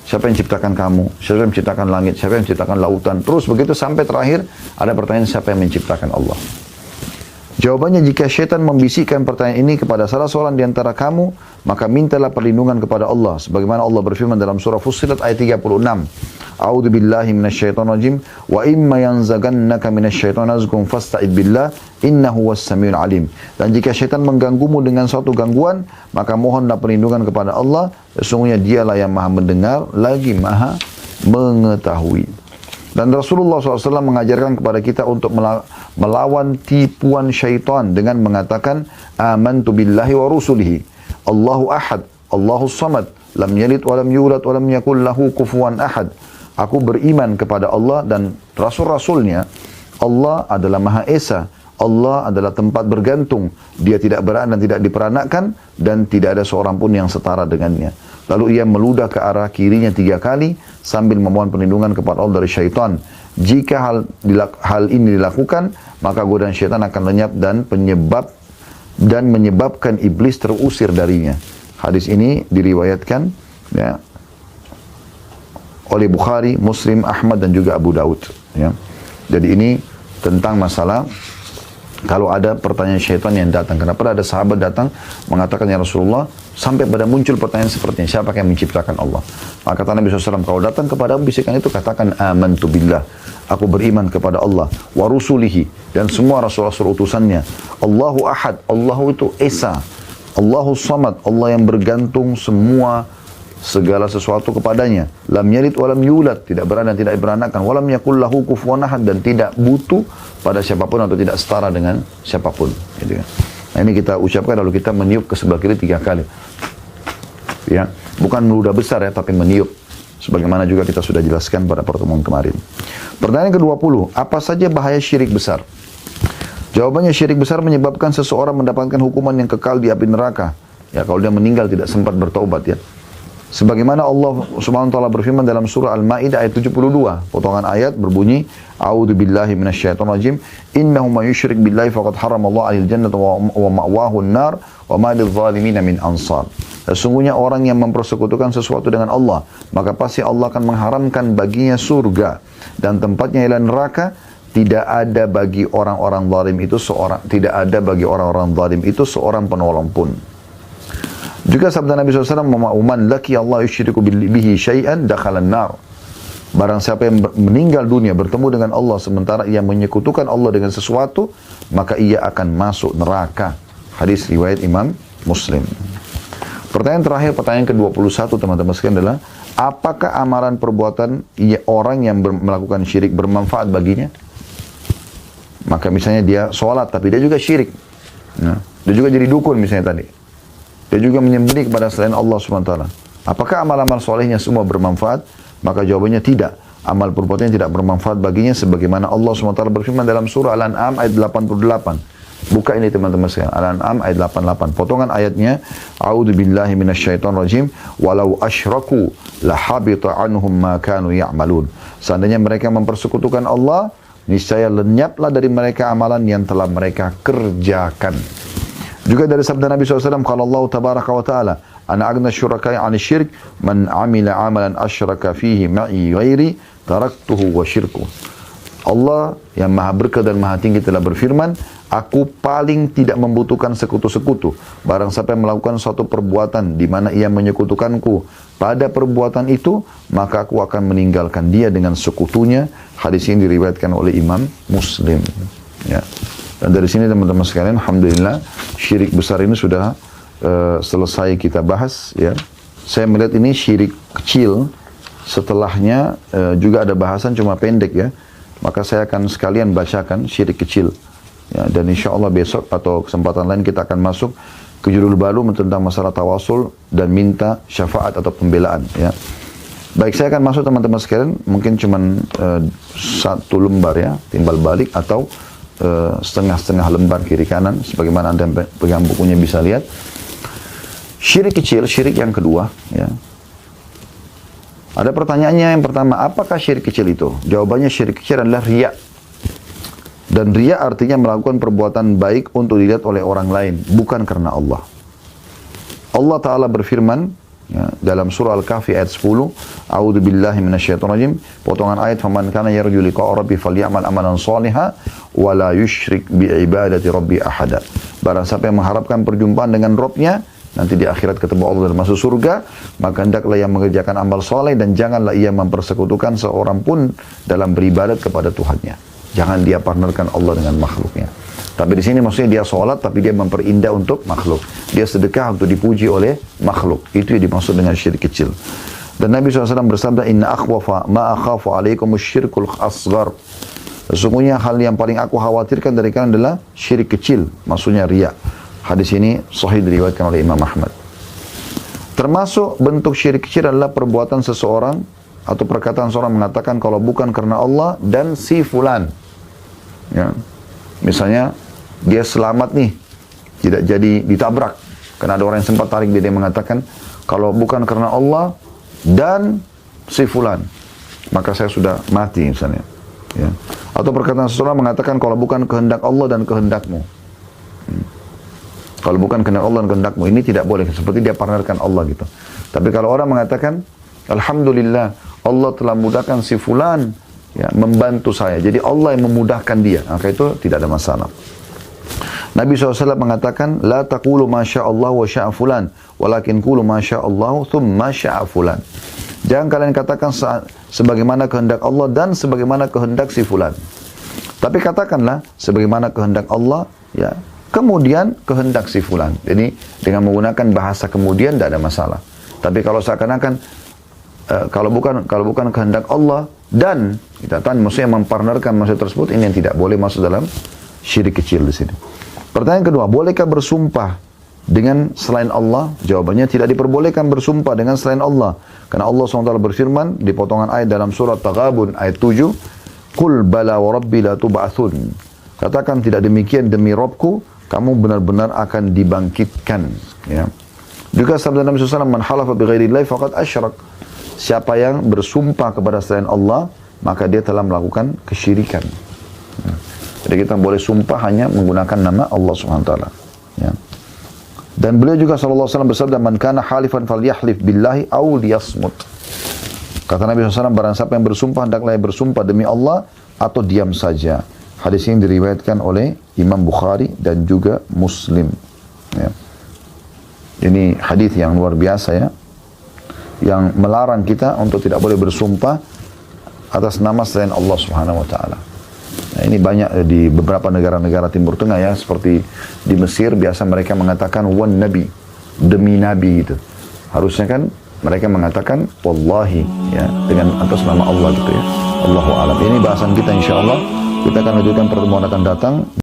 Siapa yang menciptakan kamu? Siapa yang menciptakan langit? Siapa yang menciptakan lautan? Terus begitu sampai terakhir ada pertanyaan siapa yang menciptakan Allah. Jawabannya, jika syaitan membisikkan pertanyaan ini kepada salah seorang di antara kamu, maka mintalah perlindungan kepada Allah. Sebagaimana Allah berfirman dalam surah Fussilat ayat 36. A'udzu billahi minasyaitonir rajim wa imma yanzagannaka minasyaitonir nazghun fasta'id billah innahu was-samiul alim. Dan jika syaitan mengganggumu dengan suatu gangguan, maka mohonlah perlindungan kepada Allah, sesungguhnya Dialah yang Maha mendengar lagi Maha mengetahui. Dan Rasulullah SAW mengajarkan kepada kita untuk melawan tipuan syaitan dengan mengatakan amantu billahi wa rusulihi Allahu ahad Allahu samad lam yalid wa lam yulad wa lam yakul lahu kufuwan ahad. Aku beriman kepada Allah dan Rasul-Rasulnya. Allah adalah Maha Esa. Allah adalah tempat bergantung. Dia tidak beranak dan tidak diperanakkan. Dan tidak ada seorang pun yang setara dengannya. Lalu ia meludah ke arah kirinya 3 kali sambil memohon perlindungan kepada Allah dari syaitan. Jika hal ini dilakukan, maka godaan syaitan akan lenyap dan menyebabkan iblis terusir darinya. Hadis ini diriwayatkan ya, oleh Bukhari, Muslim, Ahmad dan juga Abu Daud. Ya. Jadi ini tentang masalah kalau ada pertanyaan syaitan yang datang. Kenapa ada sahabat datang mengatakan, ya Rasulullah, sampai pada muncul pertanyaan seperti ini, siapa yang menciptakan Allah? Maka kata Nabi SAW, kalau datang kepada bisikan itu, katakan amantu billah, aku beriman kepada Allah, wa rusulihi, dan semua rasul-rasul utusannya. Allahu ahad, Allahu itu Esa, Allahu samad, Allah yang bergantung semua segala sesuatu kepadanya. Lam yalid walam yulad, tidak beranak dan tidak beranakkan. Walam yakul lahu kufuwan ahad, dan tidak butuh pada siapapun atau tidak setara dengan siapapun. Gitu ya. Nah ini kita ucapkan lalu kita meniup ke sebelah kiri 3 kali. Ya, bukan meludah besar ya, tapi meniup. Sebagaimana juga kita sudah jelaskan pada pertemuan kemarin. Pertanyaan ke-20, apa saja bahaya syirik besar? Jawabannya, syirik besar menyebabkan seseorang mendapatkan hukuman yang kekal di api neraka. Ya, kalau dia meninggal tidak sempat bertaubat ya. Sebagaimana Allah Subhanahu wa taala berfirman dalam surah Al-Maidah ayat 72, potongan ayat berbunyi, A'udzu billahi minasyaitonir rajim, innahu may yusyrik billahi faqad haramallahu 'alal jannata wa ma'wahu an-nar wa ma lidh-dhalimin min ansar. Sesungguhnya orang yang mempersekutukan sesuatu dengan Allah, maka pasti Allah akan mengharamkan baginya surga dan tempatnya ialah neraka. Tidak ada bagi orang-orang zalim itu seorang penolong pun. Juga sabda Nabi SAW, "Man laki Allah yusyriku bihi syai'an dakhalan nar." Barang siapa yang meninggal dunia bertemu dengan Allah sementara ia menyekutukan Allah dengan sesuatu, maka ia akan masuk neraka. Hadis riwayat Imam Muslim. Pertanyaan terakhir, pertanyaan ke-21 teman-teman sekalian adalah, apakah amalan perbuatan orang yang melakukan syirik bermanfaat baginya? Maka misalnya dia sholat tapi dia juga syirik. Nah, dia juga jadi dukun misalnya tadi. Dia juga menyembelih kepada selain Allah SWT. Apakah amal-amal solehnya semua bermanfaat? Maka jawabannya tidak. Amal perbuatannya tidak bermanfaat baginya sebagaimana Allah SWT berfirman dalam surah Al-An'am ayat 88. Buka ini teman-teman sekalian. Al-An'am ayat 88. Potongan ayatnya, A'udzu billahi minasyaitonir rajim, walau asyraku lahabita anhum ma kanu ya'malun. Seandainya mereka mempersekutukan Allah, niscaya lenyaplah dari mereka amalan yang telah mereka kerjakan. Juga dari sabda Nabi SAW, kalau Allah tabaraka wa ta'ala, ana agna syurakai ani syirk, man amila amalan asyraka fihi ma'i ghairi, taraktuhu wa syirku. Allah yang maha berkah dan maha tinggi telah berfirman, aku paling tidak membutuhkan sekutu-sekutu. Barang siapa yang melakukan suatu perbuatan di mana ia menyekutukanku pada perbuatan itu, maka aku akan meninggalkan dia dengan sekutunya. Hadis ini diriwayatkan oleh Imam Muslim. Ya. Dan dari sini teman-teman sekalian, alhamdulillah syirik besar ini sudah selesai kita bahas. Ya. Saya melihat ini syirik kecil. Setelahnya juga ada bahasan cuma pendek ya. Maka saya akan sekalian bacakan syirik kecil. Ya, dan insya Allah besok atau kesempatan lain kita akan masuk ke judul baru tentang masalah tawasul dan minta syafaat atau pembelaan. Ya. Baik, saya akan masuk teman-teman sekalian, mungkin cuma satu lembar ya, timbal balik atau setengah-setengah lembar kiri kanan, sebagaimana Anda pegang bukunya bisa lihat. Syirik kecil, syirik yang kedua. Ya. Ada pertanyaannya yang pertama, apakah syirik kecil itu? Jawabannya syirik kecil adalah riya. Dan riya artinya melakukan perbuatan baik untuk dilihat oleh orang lain, bukan karena Allah. Allah Ta'ala berfirman ya, dalam surah Al-Kahfi ayat 10, A'udzu billahi minasyaitonir rajim, potongan ayat, "Faman kana yarju liqa'a rabbi falyamal amalan shalihan wa la yusyrik bi ibadati rabbi ahada." Barang siapa yang mengharapkan perjumpaan dengan Rabb-nya, nanti di akhirat ketemu Allah dan masuk surga, maka hendaklah ia mengerjakan amal soleh dan janganlah ia mempersekutukan seorang pun dalam beribadat kepada Tuhannya. Jangan dia partnerkan Allah dengan makhluknya. Tapi di sini maksudnya dia sholat, tapi dia memperindah untuk makhluk. Dia sedekah untuk dipuji oleh makhluk. Itu yang dimaksud dengan syirik kecil. Dan Nabi SAW bersabda, Inna akhwafa ma akhafu alaikum syirkul asghar. Sesungguhnya hal yang paling aku khawatirkan dari kalian adalah syirik kecil. Maksudnya riya. Hadis ini sahih diriwayatkan oleh Imam Ahmad. Termasuk bentuk syirik kecil adalah perbuatan seseorang atau perkataan seorang mengatakan kalau bukan karena Allah dan si fulan. Ya. Misalnya dia selamat nih, tidak jadi ditabrak. Karena ada orang yang sempat tarik dia mengatakan kalau bukan karena Allah dan si fulan, maka saya sudah mati misalnya. Ya. Atau perkataan seseorang mengatakan kalau bukan kehendak Allah dan kehendakmu. Kalau bukan kehendak Allah dan kehendakmu, ini tidak boleh. Seperti dia partnerkan Allah gitu. Tapi kalau orang mengatakan, Alhamdulillah, Allah telah mudahkan si fulan ya, membantu saya. Jadi Allah yang memudahkan dia. Maka itu tidak ada masalah. Nabi SAW mengatakan, La taqulu masya Allah wa sya'a fulan, walakin qulu masya Allah thumma sya'a fulan. Jangan kalian katakan sebagaimana kehendak Allah dan sebagaimana kehendak si fulan. Tapi katakanlah sebagaimana kehendak Allah, ya, kemudian kehendak si fulan. Jadi dengan menggunakan bahasa kemudian tidak ada masalah. Tapi kalau seakan-akan kalau bukan kehendak Allah dan kita tahu maksudnya mempartnerkan maksud tersebut, ini yang tidak boleh masuk dalam syirik kecil di sini. Pertanyaan kedua, bolehkah bersumpah dengan selain Allah? Jawabannya tidak diperbolehkan bersumpah dengan selain Allah. Karena Allah SWT berfirman di potongan ayat dalam surat Taghabun ayat 7, Qul bala wa rabbi la tub'atsun. Katakan tidak demikian demi Rabbku, kamu benar-benar akan dibangkitkan. Ya. Juga sabda Nabi SAW, Man halafa bi ghairillahi faqad asyrak. Siapa yang bersumpah kepada selain Allah, maka dia telah melakukan kesyirikan. Ya. Jadi kita boleh sumpah hanya menggunakan nama Allah SWT. Ya. Dan beliau juga SAW bersabda, Man kana halifan falyahlif billahi aw liyasmut. Kata Nabi SAW, barang siapa yang bersumpah, hendaklah bersumpah demi Allah atau diam saja. Hadis ini diriwayatkan oleh Imam Bukhari dan juga Muslim. Ya. Ini hadis yang luar biasa ya, yang melarang kita untuk tidak boleh bersumpah atas nama selain Allah Subhanahu wa taala. Nah, ini banyak di beberapa negara-negara Timur Tengah ya, seperti di Mesir biasa mereka mengatakan wan nabi, demi nabi gitu. Harusnya kan mereka mengatakan wallahi ya, dengan atas nama Allah gitu ya. Allahu a'lam. Ini bahasan kita insyaallah. Kita akan lanjutkan pertemuan akan datang.